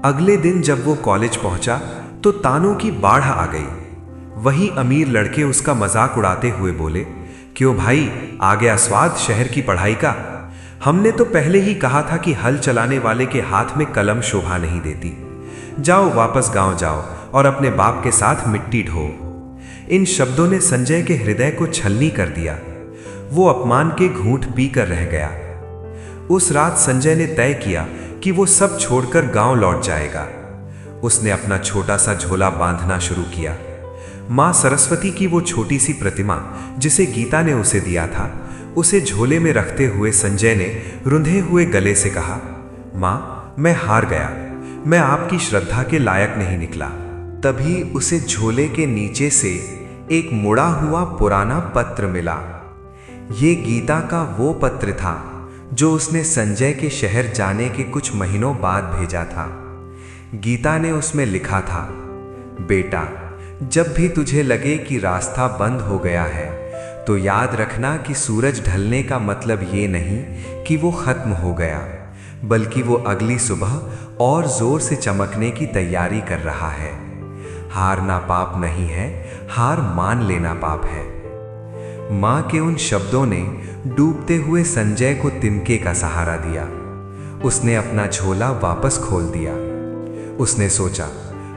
अगले दिन जब वो कॉलेज पहुंचा तो तानों की बाढ़ आ गई। वही अमीर लड़के उसका मजाक उड़ाते हुए बोले, क्यों भाई, आ गया स्वाद शहर की पढ़ाई का? हमने तो पहले ही कहा था कि हल चलाने वाले के हाथ में कलम शोभा नहीं देती। जाओ, वापस गांव जाओ और अपने बाप के साथ मिट्टी ढो। इन शब्दों ने संजय के हृदय को छलनी कर दिया। वो अपमान के घूंट पीकर रह गया। उस रात संजय ने तय किया कि वो सब छोड़कर गांव लौट जाएगा। उसने अपना छोटा सा झोला बांधना शुरू किया। मां सरस्वती की वो छोटी सी प्रतिमा जिसे गीता ने उसे दिया था, उसे झोले में रखते हुए संजय ने रुंधे हुए गले से कहा, मां, मैं हार गया, मैं आपकी श्रद्धा के लायक नहीं निकला। तभी उसे झोले के नीचे से एक मुड़ा हुआ पुराना पत्र मिला। ये गीता का वो पत्र था जो उसने संजय के शहर जाने के कुछ महीनों बाद भेजा था। गीता ने उसमें लिखा था, बेटा, जब भी तुझे लगे कि रास्ता बंद हो गया है तो याद रखना कि सूरज ढलने का मतलब ये नहीं कि वो खत्म हो गया, बल्कि वो अगली सुबह और जोर से चमकने की तैयारी कर रहा है। हारना पाप नहीं है, हार मान लेना पाप है। मां के उन शब्दों ने डूबते हुए संजय को तिनके का सहारा दिया। उसने अपना झोला वापस खोल दिया। उसने सोचा,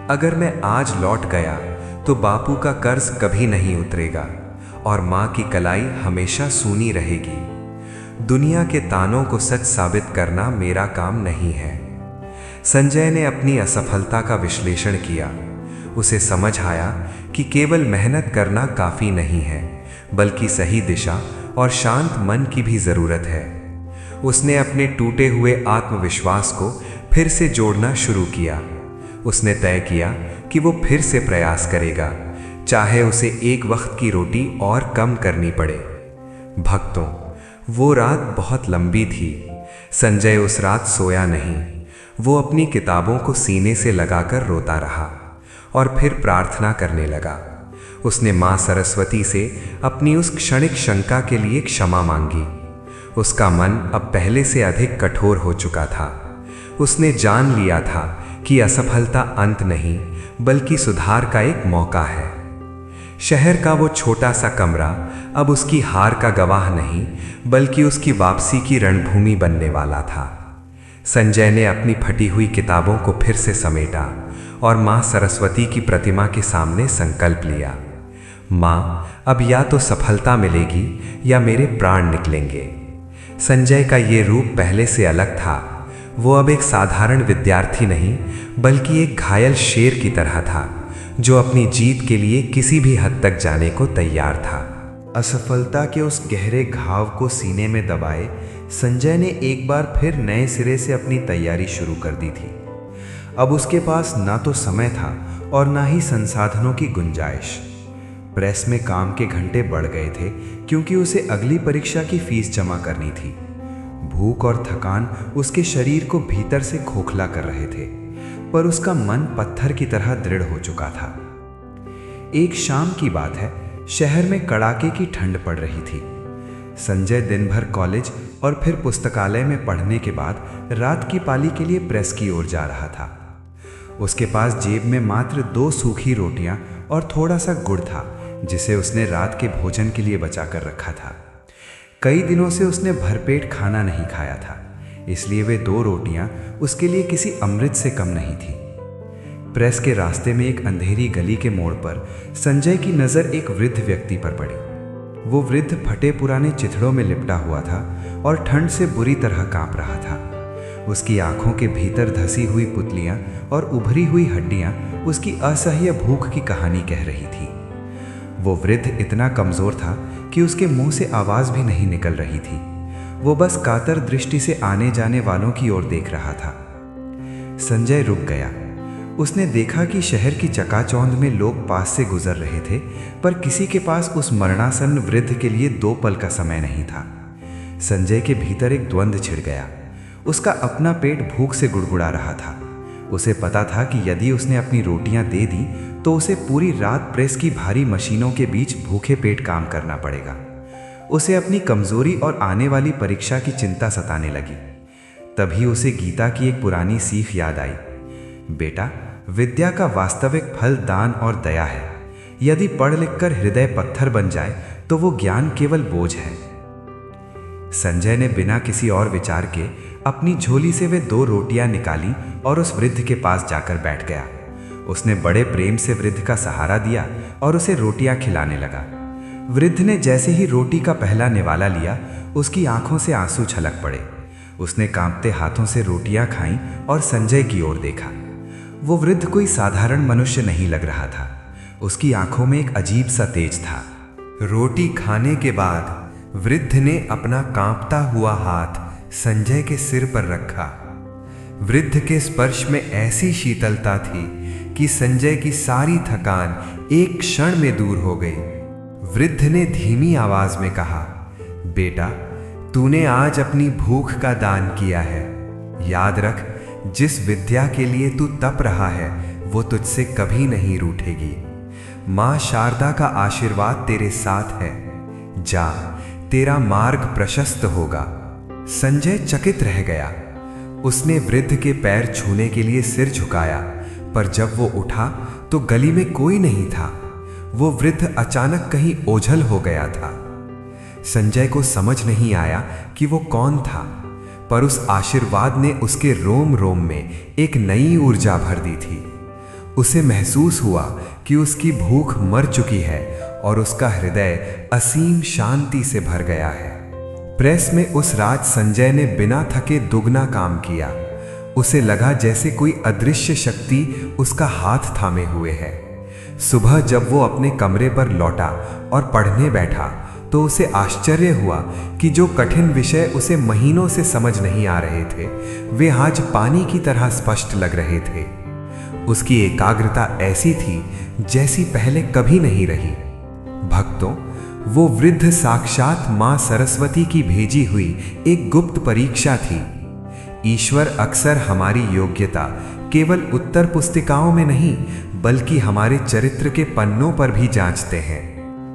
अगर मैं आज लौट गया तो बापू का कर्ज कभी नहीं उतरेगा और मां की कलाई हमेशा सूनी रहेगी। दुनिया के तानों को सच साबित करना मेरा काम नहीं है। संजय ने अपनी असफलता का विश्लेषण किया। उसे समझ आया कि केवल मेहनत करना काफी नहीं है, बल्कि सही दिशा और शांत मन की भी जरूरत है। उसने अपने टूटे हुए आत्मविश्वास को फिर से जोड़ना शुरू किया। उसने तय किया कि वो फिर से प्रयास करेगा, चाहे उसे एक वक्त की रोटी और कम करनी पड़े। भक्तों, वो रात बहुत लंबी थी। संजय उस रात सोया नहीं। वो अपनी किताबों को सीने से लगाकर रोता रहा और फिर प्रार्थना करने लगा। उसने मां सरस्वती से अपनी उस क्षणिक शंका के लिए क्षमा मांगी। उसका मन अब पहले से अधिक कठोर हो चुका था। उसने जान लिया था कि असफलता अंत नहीं, बल्कि सुधार का एक मौका है। शहर का वो छोटा सा कमरा अब उसकी हार का गवाह नहीं, बल्कि उसकी वापसी की रणभूमि बनने वाला था। संजय ने अपनी फटी हुई किताबों को फिर से समेटा और मां सरस्वती की प्रतिमा के सामने संकल्प लिया, मां, अब या तो सफलता मिलेगी या मेरे प्राण निकलेंगे। संजय का ये रूप पहले से अलग था। वो अब एक साधारण विद्यार्थी नहीं, बल्कि एक घायल शेर की तरह था, जो अपनी जीत के लिए किसी भी हद तक जाने को तैयार था।
असफलता के उस गहरे घाव को सीने में दबाए संजय ने एक बार फिर नए सिरे से अपनी तैयारी शुरू कर दी थी। अब उसके पास ना तो समय था और ना ही संसाधनों की गुंजाइश। प्रेस में काम के घंटे बढ़ गए थे, क्योंकि उसे अगली परीक्षा की फीस जमा करनी थी। भूख और थकान उसके शरीर को भीतर से खोखला कर रहे थे, पर उसका मन पत्थर की तरह दृढ़ हो चुका था। एक शाम की बात है, शहर में कड़ाके की ठंड पड़ रही थी। संजय दिन भर कॉलेज और फिर पुस्तकालय में पढ़ने के बाद रात की पाली के लिए प्रेस की ओर जा रहा था। उसके पास जेब में मात्र 2 सूखी रोटियां और थोड़ा सा गुड़ था, जिसे उसने रात के भोजन के लिए बचा कर रखा था। कई दिनों से उसने भरपेट खाना नहीं खाया था, इसलिए वे 2 रोटियां उसके लिए किसी अमृत से कम नहीं थी। प्रेस के रास्ते में एक अंधेरी गली के मोड़ पर संजय की नज़र एक वृद्ध व्यक्ति पर पड़ी। वो वृद्ध फटे पुराने चिथड़ों में लिपटा हुआ था और ठंड से बुरी तरह कांप रहा था। उसकी आंखों के भीतर धसी हुई पुतलियां और उभरी हुई हड्डियां उसकी असह्य भूख की कहानी कह रही थी। वो वृद्ध इतना कमजोर था कि उसके मुंह से आवाज भी नहीं निकल रही थी। वो बस कातर दृष्टि से आने जाने वालों की ओर देख रहा था। संजय रुक गया। उसने देखा कि शहर की चकाचौंध में लोग पास से गुजर रहे थे, पर किसी के पास उस मरणासन्न वृद्ध के लिए 2 पल का समय नहीं था। संजय के भीतर एक द्वंद्व छिड़ गया। उसका अपना पेट भूख से गुड़गुड़ा रहा था। उसे पता था कि यदि उसने अपनी रोटियां दे दी तो उसे पूरी रात प्रेस की भारी मशीनों के बीच भूखे पेट काम करना पड़ेगा। उसे अपनी कमजोरी और आने वाली परीक्षा की चिंता सताने लगी। तभी उसे गीता की एक पुरानी सीख याद आई, बेटा, विद्या का वास्तविक फल दान और दया है। यदि पढ़ लिखकर हृदय पत्थर बन जाए तो वो ज्ञान केवल बोझ है। संजय ने बिना किसी और विचार के अपनी झोली से वे 2 रोटियां निकाली और उस वृद्ध के पास जाकर बैठ गया। उसने बड़े प्रेम से वृद्ध का सहारा दिया और उसे रोटियां खिलाने लगा। वृद्ध ने जैसे ही रोटी का पहला निवाला लिया, उसकी आंखों से आंसू छलक पड़े। उसने कांपते हाथों से रोटियां खाईं और संजय की ओर देखा। वो वृद्ध कोई साधारण मनुष्य नहीं लग रहा था। उसकी आंखों में एक अजीब सा तेज था।
रोटी खाने के बाद वृद्ध ने अपना कांपता हुआ हाथ संजय के सिर पर रखा। वृद्ध के स्पर्श में ऐसी शीतलता थी कि संजय की सारी थकान एक क्षण में दूर हो गई। वृद्ध ने धीमी आवाज में कहा, बेटा, तूने आज अपनी भूख का दान किया है। याद रख, जिस विद्या के लिए तू तप रहा है वो तुझसे कभी नहीं रूठेगी। मां शारदा का आशीर्वाद तेरे साथ है। जा, तेरा मार्ग प्रशस्त होगा। संजय चकित रह गया। उसने वृद्ध के पैर छूने के लिए सिर झुकाया, पर जब वो उठा तो गली में कोई नहीं था। वो वृद्ध अचानक कहीं ओझल हो गया था।
संजय को समझ नहीं आया कि वो कौन था, पर उस आशीर्वाद ने उसके रोम रोम में एक नई ऊर्जा भर दी थी। उसे महसूस हुआ कि उसकी भूख मर चुकी है और उसका हृदय असीम शांति से भर गया है। प्रेस में उस रात संजय ने बिना थके दुगना काम किया। उसे लगा जैसे कोई अदृश्य शक्ति उसका हाथ थामे हुए है। सुबह जब वो अपने कमरे पर लौटा और पढ़ने बैठा तो उसे आश्चर्य हुआ कि जो कठिन विषय उसे महीनों से समझ नहीं आ रहे थे, वे आज पानी की तरह स्पष्ट लग रहे थे। उसकी एकाग्रता ऐसी थी जैसी पहले कभी नहीं रही। भक्तों, वो वृद्ध साक्षात मां सरस्वती की भेजी हुई एक गुप्त परीक्षा थी। ईश्वर अक्सर हमारी योग्यता केवल उत्तर पुस्तिकाओं में नहीं, बल्कि हमारे चरित्र के पन्नों पर भी जांचते हैं।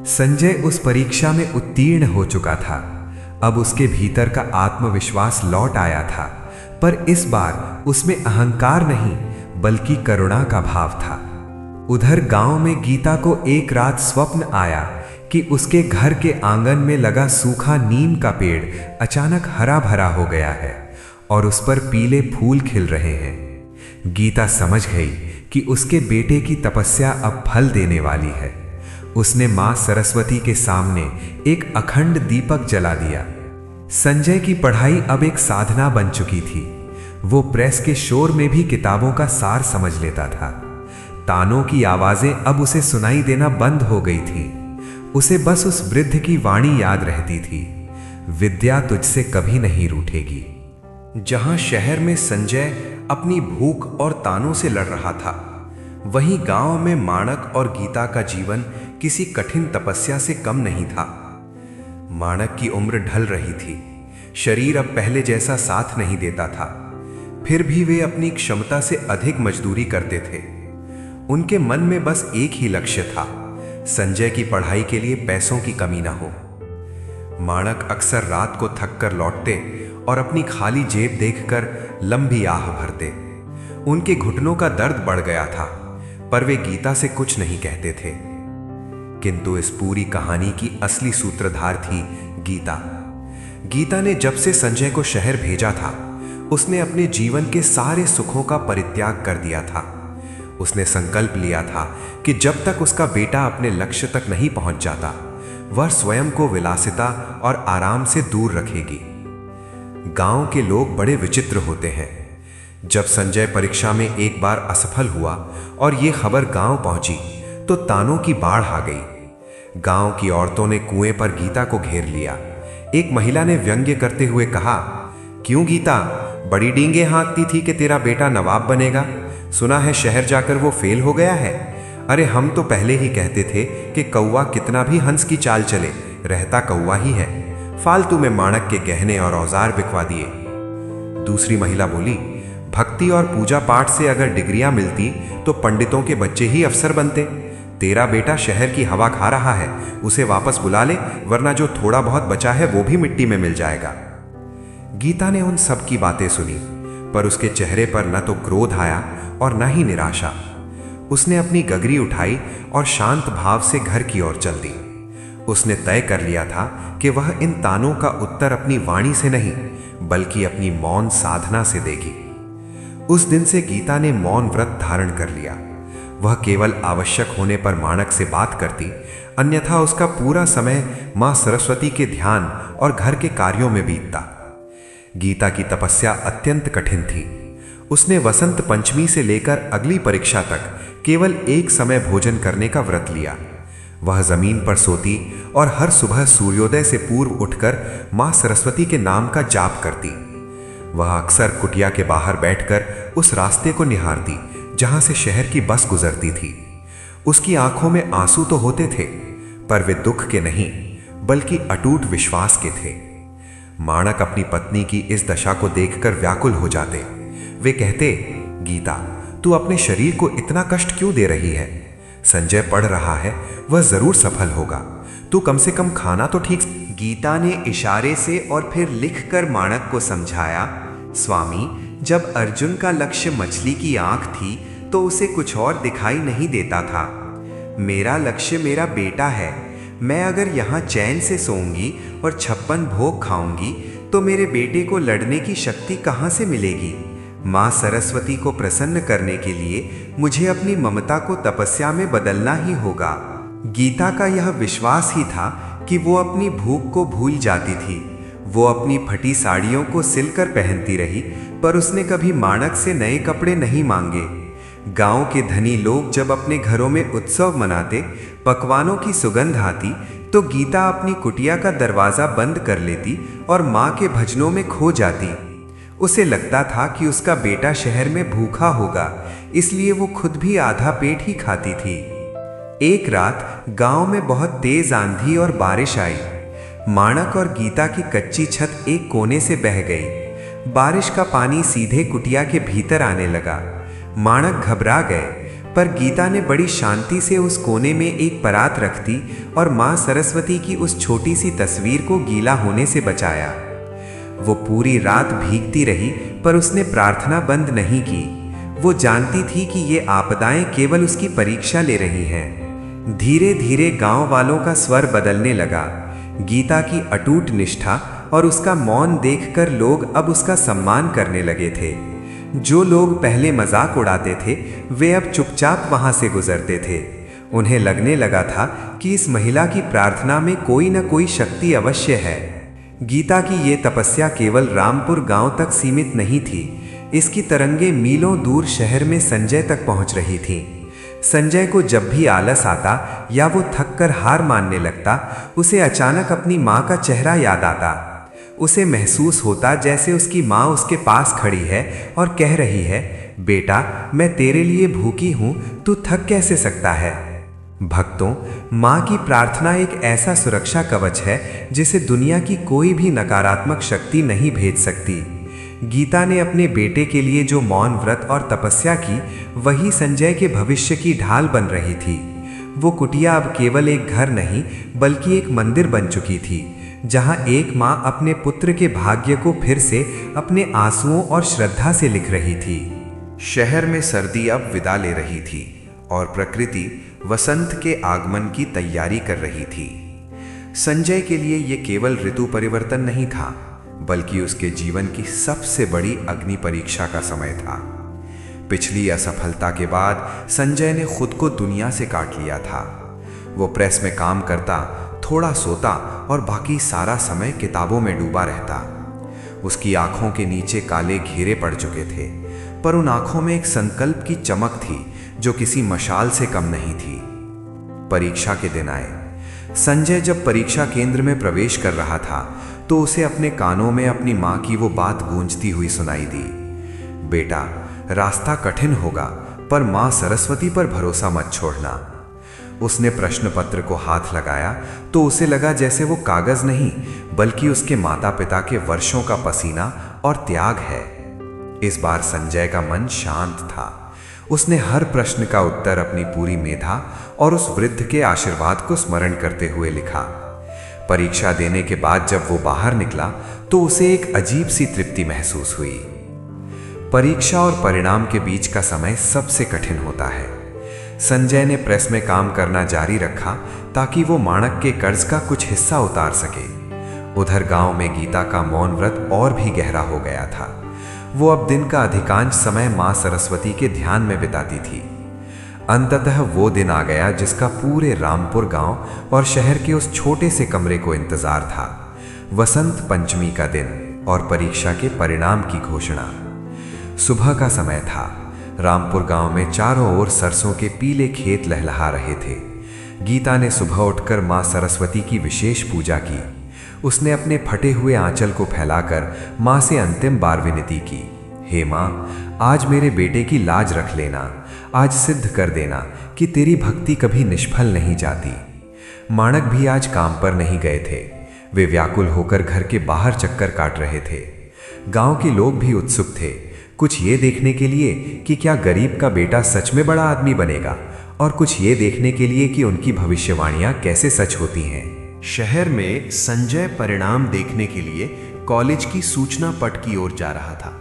संजय उस परीक्षा में उत्तीर्ण हो चुका था। अब उसके भीतर का आत्मविश्वास लौट आया था, पर इस बार उसमें अहंकार नहीं बल्कि करुणा का भाव था। उधर गांव में गीता को एक रात स्वप्न आया कि उसके घर के आंगन में लगा सूखा नीम का पेड़ अचानक हरा भरा हो गया है और उस पर पीले फूल खिल रहे हैं। गीता समझ गई कि उसके बेटे की तपस्या अब फल देने वाली है। उसने मां सरस्वती के सामने एक अखंड दीपक जला दिया। संजय की पढ़ाई अब एक साधना बन चुकी थी। वो प्रेस के शोर में भी किताबों का सार समझ लेता था। तानों की आवाजें अब उसे सुनाई देना बंद हो गई थी। उसे बस उस वृद्ध की वाणी याद रहती थी, विद्या तुझसे कभी नहीं रूठेगी।
जहां शहर में संजय अपनी भूख और तानों से लड़ रहा था, वहीं गांव में माणक और गीता का जीवन किसी कठिन तपस्या से कम नहीं था। माणक की उम्र ढल रही थी, शरीर अब पहले जैसा साथ नहीं देता था, फिर भी वे अपनी क्षमता से अधिक मजदूरी करते थे। उनके मन में बस एक ही लक्ष्य था, संजय की पढ़ाई के लिए पैसों की कमी ना हो। माणक अक्सर रात को थक कर लौटते और अपनी खाली जेब देखकर लंबी आह भरते। उनके घुटनों का दर्द बढ़ गया था, पर वे गीता से कुछ नहीं कहते थे। किंतु इस पूरी कहानी की असली सूत्रधार थी गीता। गीता ने जब से संजय को शहर भेजा था, उसने अपने जीवन के सारे सुखों का परित्याग कर दिया था। उसने संकल्प लिया था कि जब तक उसका बेटा अपने लक्ष्य तक नहीं पहुंच जाता, वह स्वयं को विलासिता और आराम से दूर रखेगी। गांव के लोग बड़े विचित्र होते हैं। जब संजय परीक्षा में एक बार असफल हुआ और यह खबर गांव पहुंची, तो तानों की बाढ़ आ गई। गांव की औरतों ने कुएं पर गीता को घेर लिया। एक महिला ने व्यंग्य करते हुए कहा, क्यों गीता, बड़ी डींगे हाँकती थी कि तेरा बेटा नवाब बनेगा? सुना है शहर जाकर वो फेल हो गया है। अरे हम तो पहले ही कहते थे कि कौवा कितना भी हंस की चाल चले, रहता कौवा ही है। फालतू में माणक के गहने और औजार बिकवा दिए। दूसरी महिला बोली, भक्ति और पूजा पाठ से अगर डिग्रियां मिलती तो पंडितों के बच्चे ही अफसर बनते। तेरा बेटा शहर की हवा खा रहा है, उसे वापस बुला ले, वरना जो थोड़ा बहुत बचा है वो भी मिट्टी में मिल जाएगा। गीता ने उन सब की बातें सुनी, पर उसके चेहरे पर न तो क्रोध आया और न ही निराशा। उसने अपनी गगरी उठाई और शांत भाव से घर की ओर चल दी। उसने तय कर लिया था कि वह इन तानों का उत्तर अपनी वाणी से नहीं, बल्कि अपनी मौन साधना से देगी। उस दिन से गीता ने मौन व्रत धारण कर लिया। वह केवल आवश्यक होने पर माणक से बात करती, अन्यथा उसका पूरा समय मां सरस्वती के ध्यान और घर के कार्यों में बीतता। गीता की तपस्या अत्यंत कठिन थी। उसने वसंत पंचमी से लेकर अगली परीक्षा तक केवल एक समय भोजन करने का व्रत लिया। वह जमीन पर सोती और हर सुबह सूर्योदय से पूर्व उठकर मां सरस्वती के नाम का जाप करती। वह अक्सर कुटिया के बाहर बैठकर उस रास्ते को निहारती जहां से शहर की बस गुजरती थी। उसकी आंखों में आंसू तो होते थे, पर वे दुख के नहीं बल्कि अटूट विश्वास के थे। माणक अपनी पत्नी की इस दशा को देखकर व्याकुल हो जाते। वे कहते, गीता, तू अपने शरीर को इतना कष्ट क्यों दे रही है? संजय पढ़ रहा है, वह जरूर सफल होगा, तू कम से कम खाना तो ठीक।
गीता ने इशारे से और फिर लिखकर माणक को समझाया, स्वामी, जब अर्जुन का लक्ष्य मछली की आंख थी तो उसे कुछ और दिखाई नहीं देता था। मेरा लक्ष्य मेरा बेटा है।
मैं अगर यहाँ चैन से सोऊंगी और 56 भोग खाऊंगी तो मेरे बेटे को लड़ने की शक्ति कहाँ से मिलेगी। माँ सरस्वती को प्रसन्न करने के लिए मुझे अपनी ममता को तपस्या में बदलना ही होगा। गीता का यह विश्वास ही था कि वो अपनी भूख को भूल जाती थी। वो अपनी फटी साड़ियों को सिलकर पहनती रही, पर उसने कभी माणक से नए कपड़े नहीं मांगे। गांव के धनी लोग जब अपने घरों में उत्सव मनाते, पकवानों की सुगंध आती, तो गीता अपनी कुटिया का दरवाजा बंद कर लेती और माँ के भजनों में खो जाती। उसे लगता था कि उसका बेटा शहर में भूखा होगा, इसलिए वो खुद भी आधा पेट ही खाती थी। एक रात गांव में बहुत तेज आंधी और बारिश आई। माणक और गीता की कच्ची छत एक कोने से बह गई। बारिश का पानी सीधे कुटिया के भीतर आने लगा। माणक घबरा गए, पर गीता ने बड़ी शांति से उस कोने में एक परात रख दी और माँ सरस्वती की उस छोटी सी तस्वीर को गीला होने से बचाया। वो पूरी रात भीगती रही, पर उसने प्रार्थना बंद नहीं की। वो जानती थी कि ये आपदाएं केवल उसकी परीक्षा ले रही हैं। धीरे धीरे गांव वालों का स्वर बदलने लगा। गीता की अटूट निष्ठा और उसका मौन देखकर लोग अब उसका सम्मान करने लगे थे। जो लोग पहले मजाक उड़ाते थे, वे अब चुपचाप वहां से गुजरते थे। उन्हें लगने लगा था कि इस महिला की प्रार्थना में कोई न कोई शक्ति अवश्य है। गीता की ये तपस्या केवल रामपुर गांव तक सीमित नहीं थी। इसकी तरंगे मीलों दूर शहर में संजय तक पहुंच रही थीं। संजय को जब भी आलस आता या वो थक कर हार मानने लगता, उसे अचानक अपनी माँ का चेहरा याद आता। उसे महसूस होता जैसे उसकी माँ उसके पास खड़ी है और कह रही है, बेटा मैं तेरे लिए भूखी हूं, तू थक कैसे सकता है। भक्तों, माँ की प्रार्थना एक ऐसा सुरक्षा कवच है जिसे दुनिया की कोई भी नकारात्मक शक्ति नहीं भेज सकती। गीता ने अपने बेटे के लिए जो मौन व्रत और तपस्या की, वही संजय के भविष्य की ढाल बन रही थी। वो कुटिया अब केवल एक घर नहीं, बल्कि एक मंदिर बन चुकी थी, जहां एक माँ अपने पुत्र के भाग्य को फिर से अपने आंसुओं और श्रद्धा से लिख रही थी।
शहर में सर्दी अब विदा ले रही थी और प्रकृति वसंत के आगमन की तैयारी कर रही थी। संजय के लिए यह केवल ऋतु परिवर्तन नहीं था, बल्कि उसके जीवन की सबसे बड़ी अग्नि परीक्षा का समय था। पिछली असफलता के बाद संजय ने खुद को दुनिया से काट लिया था। वो प्रेस में काम करता, थोड़ा सोता और बाकी सारा समय किताबों में डूबा रहता। उसकी आंखों के नीचे काले घेरे पड़ चुके थे, पर उन आंखों में एक संकल्प की चमक थी जो किसी मशाल से कम नहीं थी। परीक्षा के दिन आए। संजय जब परीक्षा केंद्र में प्रवेश कर रहा था, तो उसे अपने कानों में अपनी माँ की वो बात गूंजती हुई सुनाई दी, बेटा रास्ता कठिन होगा, पर माँ सरस्वती पर भरोसा मत छोड़ना। उसने प्रश्न पत्र को हाथ लगाया तो उसे लगा जैसे वो कागज नहीं, बल्कि उसके माता पिता के वर्षों का पसीना और त्याग है। इस बार संजय का मन शांत था। उसने हर प्रश्न का उत्तर अपनी पूरी मेधा और उस वृद्ध के आशीर्वाद को स्मरण करते हुए लिखा। परीक्षा देने के बाद जब वो बाहर निकला, तो उसे एक अजीब सी तृप्ति महसूस हुई। परीक्षा और परिणाम के बीच का समय सबसे कठिन होता है। संजय ने प्रेस में काम करना जारी रखा ताकि वो माणक के कर्ज का कुछ हिस्सा उतार सके। उधर गांव में गीता का मौन व्रत और भी गहरा हो गया था। वो अब दिन का अधिकांश समय माँ सरस्वती के ध्यान में बिताती थी। अंततः वो दिन आ गया जिसका पूरे रामपुर गांव और शहर के उस छोटे से कमरे को इंतजार था। वसंत पंचमी का दिन और परीक्षा के परिणाम की घोषणा। सुबह का समय था। रामपुर गांव में चारों ओर सरसों के पीले खेत लहलहा रहे थे। गीता ने सुबह उठकर माँ सरस्वती की विशेष पूजा की। उसने अपने फटे हुए आंचल को फैलाकर माँ से अंतिम बार विनती की, हे माँ, आज मेरे बेटे की लाज रख लेना। आज सिद्ध कर देना कि तेरी भक्ति कभी निष्फल नहीं जाती। माणक भी आज काम पर नहीं गए थे। वे व्याकुल होकर घर के बाहर चक्कर काट रहे थे। गांव के लोग भी उत्सुक थे, कुछ ये देखने के लिए कि क्या गरीब का बेटा सच में बड़ा आदमी बनेगा, और कुछ ये देखने के लिए कि उनकी भविष्यवाणियां कैसे सच होती हैं।
शहर में संजय परिणाम देखने के लिए कॉलेज की सूचना पट की ओर जा रहा था।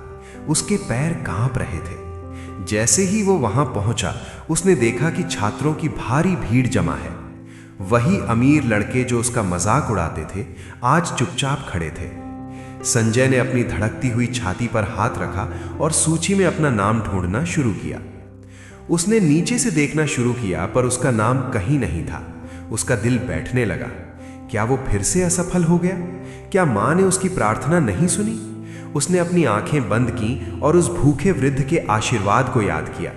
उसके पैर कांप रहे थे। जैसे ही वो वहां पहुंचा, उसने देखा कि छात्रों की भारी भीड़ जमा है।
वही अमीर लड़के जो उसका मजाक उड़ाते थे आज चुपचाप खड़े थे। संजय ने अपनी धड़कती हुई छाती पर हाथ रखा और सूची में अपना नाम ढूंढना शुरू किया। उसने नीचे से देखना शुरू किया पर उसका नाम कहीं नहीं था। उसका दिल बैठने लगा। क्या वो फिर से असफल हो गया? क्या मां ने उसकी प्रार्थना नहीं सुनी? उसने अपनी आंखें बंद की और उस भूखे वृद्ध के आशीर्वाद को याद किया।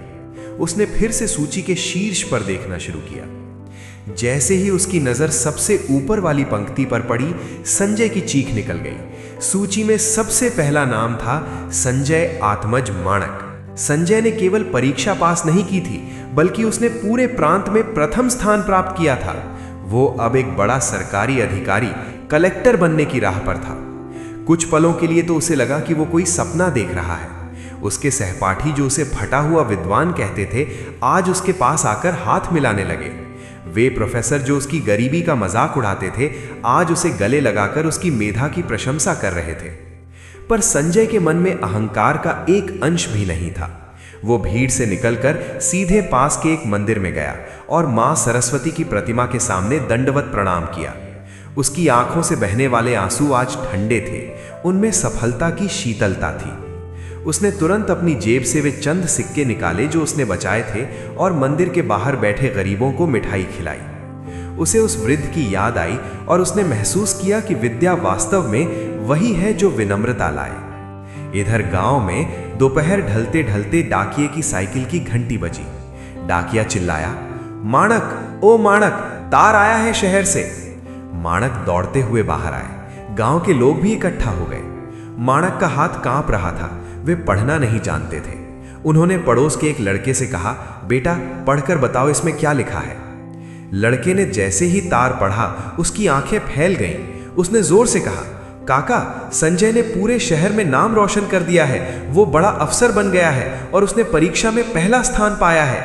उसने फिर से सूची के शीर्ष पर देखना शुरू किया। जैसे ही उसकी नजर सबसे ऊपर वाली पंक्ति पर पड़ी, संजय की चीख निकल गई। सूची में सबसे पहला नाम था संजय आत्मज माणक। संजय ने केवल परीक्षा पास नहीं की थी, बल्कि उसने पूरे प्रांत में प्रथम स्थान प्राप्त किया था। वो अब एक बड़ा सरकारी अधिकारी, कलेक्टर बनने की राह पर था। कुछ पलों के लिए तो उसे लगा कि वो कोई सपना देख रहा है। उसके सहपाठी जो उसे फटा हुआ विद्वान कहते थे, आज उसके पास आकर हाथ मिलाने लगे। वे प्रोफेसर जो उसकी गरीबी का मजाक उड़ाते थे, आज उसे गले लगाकर उसकी मेधा की प्रशंसा कर रहे थे। पर संजय के मन में अहंकार का एक अंश भी नहीं था। वो भीड़ से निकलकर सीधे पास के एक मंदिर में गया और मां सरस्वती की प्रतिमा के सामने दंडवत प्रणाम किया। उसकी आंखों से बहने वाले आंसू आज ठंडे थे, उनमें सफलता की शीतलता थी। उसने तुरंत अपनी जेब से वे चंद सिक्के निकाले जो उसने बचाए थे और मंदिर के बाहर बैठे गरीबों को मिठाई खिलाई। उसे उस वृद्ध की याद आई और उसने महसूस किया कि विद्या वास्तव में वही है जो विनम्रता लाए। इधर गांव में दोपहर ढलते ढलते डाकिये की साइकिल की घंटी बजी। डाकिया चिल्लाया, माणक, ओ माणक, तार आया है शहर से। माणक दौड़ते हुए बाहर आए। गांव के लोग भी इकट्ठा हो गए। माणक का हाथ कांप रहा था। वे पढ़ना नहीं जानते थे। उन्होंने पड़ोस के एक लड़के से कहा, बेटा पढ़कर बताओ इसमें क्या लिखा है। लड़के ने जैसे ही तार पढ़ा, उसकी आंखें फैल गईं। उसने जोर से कहा, काका, संजय ने पूरे शहर में नाम रोशन कर दिया है। वो बड़ा अफसर बन गया है और उसने परीक्षा में पहला स्थान पाया है।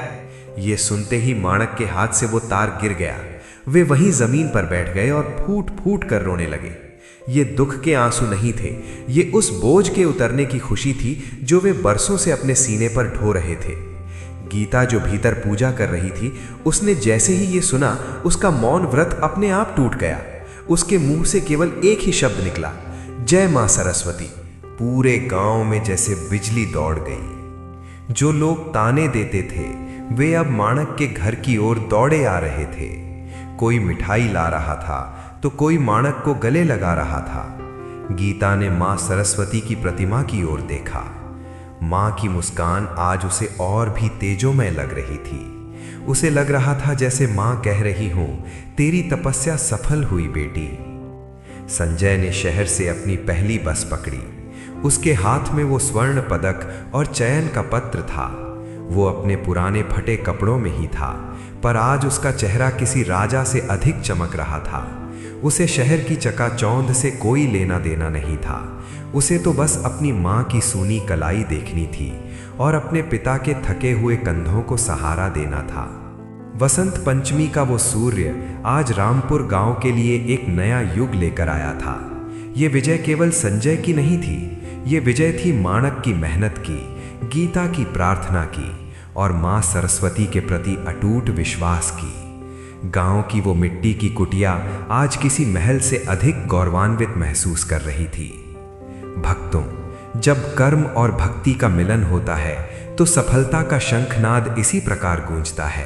यह सुनते ही माणक के हाथ से वो तार गिर गया। वे वहीं जमीन पर बैठ गए और फूट फूट कर रोने लगे। ये दुख के आंसू नहीं थे, ये उस बोझ के उतरने की खुशी थी जो वे बरसों से अपने सीने पर ढो रहे थे। गीता जो भीतर पूजा कर रही थी, उसने जैसे ही ये सुना, उसका मौन व्रत अपने आप टूट गया। उसके मुंह से केवल एक ही शब्द निकला, जय मां सरस्वती। पूरे गांव में जैसे बिजली दौड़ गई। जो लोग ताने देते थे, वे अब माणक के घर की ओर दौड़े आ रहे थे। कोई मिठाई ला रहा था तो कोई माणक को गले लगा रहा था। गीता ने मां सरस्वती की प्रतिमा की ओर देखा। मां की मुस्कान आज उसे और भी तेजोमय लग रही थी। उसे लग रहा था जैसे मां कह रही हो, तेरी तपस्या सफल हुई बेटी। संजय ने शहर से अपनी पहली बस पकड़ी। उसके हाथ में वो स्वर्ण पदक और चयन का पत्र था। वो अपने पुराने फटे कपड़ों में ही था, पर आज उसका चेहरा किसी राजा से अधिक चमक रहा था। उसे शहर की चकाचौंध से कोई लेना देना नहीं था। उसे तो बस अपनी मां की सूनी कलाई देखनी थी और अपने पिता के थके हुए कंधों को सहारा देना था। वसंत पंचमी का वो सूर्य आज रामपुर गांव के लिए एक नया युग लेकर आया था। ये विजय केवल संजय की नहीं थी, ये विजय थी माणक की मेहनत की, गीता की प्रार्थना की और मां सरस्वती के प्रति अटूट विश्वास की। गांव की वो मिट्टी की कुटिया आज किसी महल से अधिक गौरवान्वित महसूस कर रही थी। भक्तों, जब कर्म और भक्ति का मिलन होता है तो सफलता का शंखनाद इसी प्रकार गूंजता है।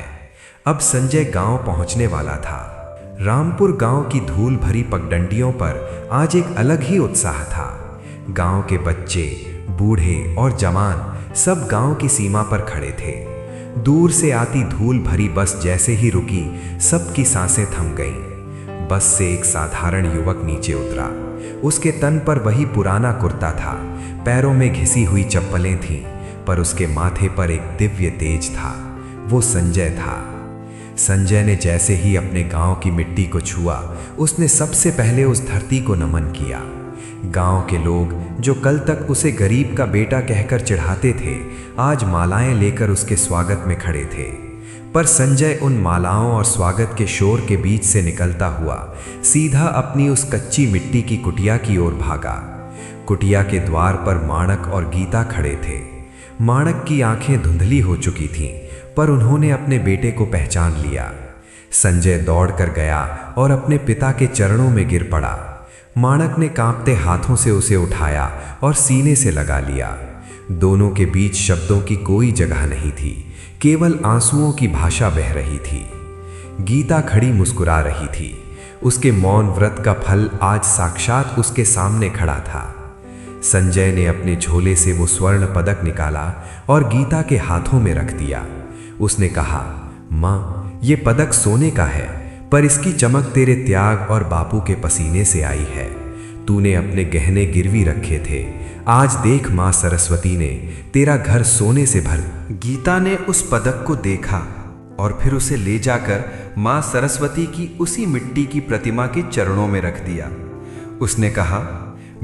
अब संजय गांव पहुंचने वाला था। रामपुर गांव की धूल भरी पगडंडियों पर आज एक अलग ही उत्साह था। गांव के बच्चे, बूढ़े और जवान सब गांव की सीमा पर खड़े थे। दूर से आती धूल भरी बस जैसे ही रुकी, सबकी सांसें थम गईं। बस से एक साधारण युवक नीचे उतरा। उसके तन पर वही पुराना कुर्ता था, पैरों में घिसी हुई चप्पलें थीं, पर उसके माथे पर एक दिव्य तेज था। वो संजय था। संजय ने जैसे ही अपने गांव की मिट्टी को छुआ, उसने सबसे पहले उस धरती को नमन किया। गांव के लोग जो कल तक उसे गरीब का बेटा कहकर चिढ़ाते थे, आज मालाएं लेकर उसके स्वागत में खड़े थे। पर संजय उन मालाओं और स्वागत के शोर के बीच से निकलता हुआ सीधा अपनी उस कच्ची मिट्टी की कुटिया की ओर भागा। कुटिया के द्वार पर माणक और गीता खड़े थे। माणक की आंखें धुंधली हो चुकी थीं, पर उन्होंने अपने बेटे को पहचान लिया।
संजय दौड़कर गया और अपने पिता के चरणों में गिर पड़ा। माणक ने कांपते हाथों से उसे उठाया और सीने से लगा लिया। दोनों के बीच शब्दों की कोई जगह नहीं थी, केवल आंसुओं की भाषा बह रही थी। गीता खड़ी मुस्कुरा रही थी। उसके मौन व्रत का फल आज साक्षात उसके सामने खड़ा था। संजय ने अपने झोले से वो स्वर्ण पदक निकाला और गीता के हाथों में रख दिया। उसने कहा, माँ, ये पदक सोने का है, पर इसकी चमक तेरे त्याग और बापू के पसीने से आई है। तूने अपने गहने गिरवी रखे थे, आज देख माँ सरस्वती ने तेरा घर सोने से भर।
गीता ने उस पदक को देखा और फिर उसे ले जाकर माँ सरस्वती की उसी मिट्टी की प्रतिमा के चरणों में रख दिया। उसने कहा,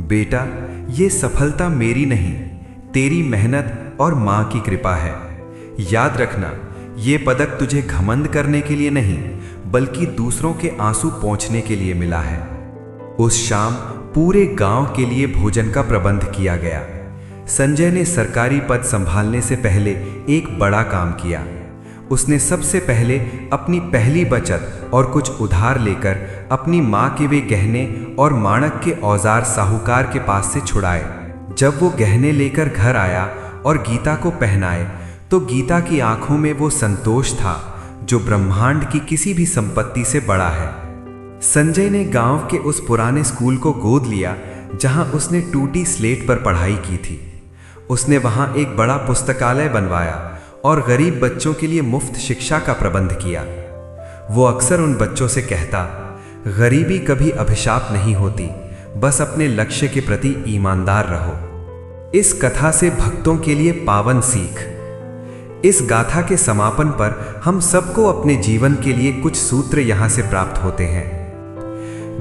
बेटा, ये सफलता मेरी नहीं, तेरी मेहनत और माँ की कृपा है। याद रखना, ये पदक तुझे घमंड करने के लिए नहीं, बल्कि दूसरों के आंसू पोंछने के लिए मिला है। उस शाम पूरे गांव के लिए भोजन का प्रबंध किया गया। संजय ने सरकारी पद संभालने से पहले एक बड़ा काम किया। उसने सबसे पहले अपनी पहली बचत और कुछ उधार लेकर अपनी माँ के वे गहने और माणक के औजार साहूकार के पास से छुड़ाए। जब वो गहने लेकर घर आया और गीता को पहनाए, तो गीता की आंखों में वो संतोष था जो ब्रह्मांड की किसी भी संपत्ति से बड़ा है। संजय ने गांव के उस पुराने स्कूल को गोद लिया जहां उसने टूटी स्लेट पर पढ़ाई की थी। उसने वहां एक बड़ा पुस्तकालय बनवाया और गरीब बच्चों के लिए मुफ्त शिक्षा का प्रबंध किया। वो अक्सर उन बच्चों से कहता, गरीबी कभी अभिशाप नहीं होती, बस अपने लक्ष्य के प्रति ईमानदार रहो। इस कथा से भक्तों के लिए पावन सीख। इस गाथा के समापन पर हम सबको अपने जीवन के लिए कुछ सूत्र यहां से प्राप्त होते हैं।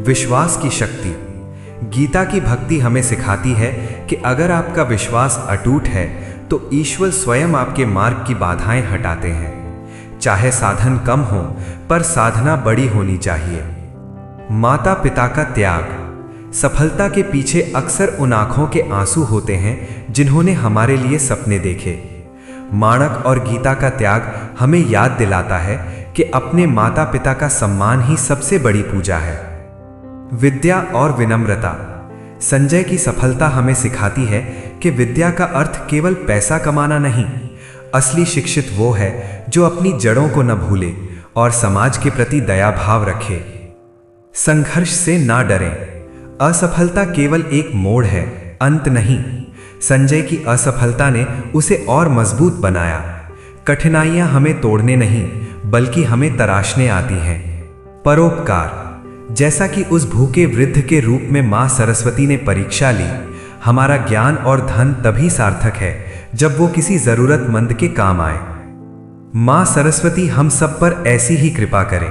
विश्वास की शक्ति। गीता की भक्ति हमें सिखाती है कि अगर आपका विश्वास अटूट है तो ईश्वर स्वयं आपके मार्ग की बाधाएं हटाते हैं। चाहे साधन कम हो, पर साधना बड़ी होनी चाहिए। माता पिता का त्याग। सफलता के पीछे अक्सर उन आंखों के आंसू होते हैं जिन्होंने हमारे लिए सपने देखे। माणक और गीता का त्याग हमें याद दिलाता है कि अपने माता पिता का सम्मान ही सबसे बड़ी पूजा है। विद्या और विनम्रता। संजय की सफलता हमें सिखाती है कि विद्या का अर्थ केवल पैसा कमाना नहीं, असली शिक्षित वो है जो अपनी जड़ों को न भूले और समाज के प्रति दया भाव रखे। संघर्ष से ना डरें। असफलता केवल एक मोड़ है, अंत नहीं। संजय की असफलता ने उसे और मजबूत बनाया। कठिनाइयां हमें तोड़ने नहीं, बल्कि हमें तराशने आती हैं। परोपकार। जैसा कि उस भूखे वृद्ध के रूप में मां सरस्वती ने परीक्षा ली, हमारा ज्ञान और धन तभी सार्थक है जब वो किसी जरूरतमंद के काम आए। मां सरस्वती हम सब पर ऐसी ही कृपा करें।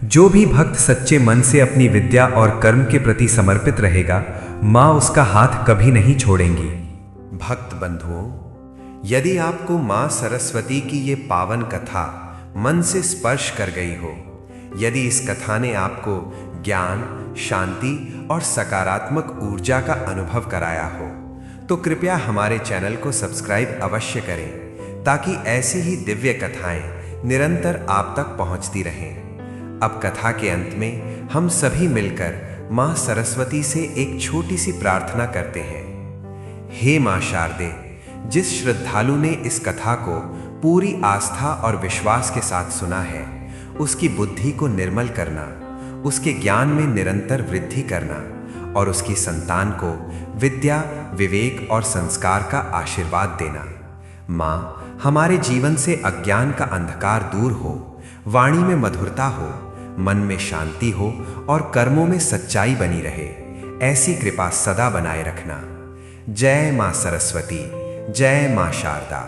जो भी भक्त सच्चे मन से अपनी विद्या और कर्म के प्रति समर्पित रहेगा, मां उसका हाथ कभी नहीं छोड़ेंगी।
भक्त बंधुओं, यदि आपको मां सरस्वती की ये पावन कथा मन से स्पर्श कर गई हो, यदि इस कथा ने आपको ज्ञान, शांति और सकारात्मक ऊर्जा का अनुभव कराया हो, तो कृपया हमारे चैनल को सब्सक्राइब अवश्य करें ताकि ऐसी ही दिव्य कथाएं निरंतर आप तक पहुंचती रहें। अब कथा के अंत में हम सभी मिलकर मां सरस्वती से एक छोटी सी प्रार्थना करते हैं। हे मां शारदे, जिस श्रद्धालु ने इस कथा को पूरी आस्था और विश्वास के साथ सुना है, उसकी बुद्धि को निर्मल करना, उसके ज्ञान में निरंतर वृद्धि करना और उसकी संतान को विद्या, विवेक और संस्कार का आशीर्वाद देना। माँ, हमारे जीवन से अज्ञान का अंधकार दूर हो, वाणी में मधुरता हो, मन में शांति हो और कर्मों में सच्चाई बनी रहे। ऐसी कृपा सदा बनाए रखना। जय मां सरस्वती, जय मां शारदा।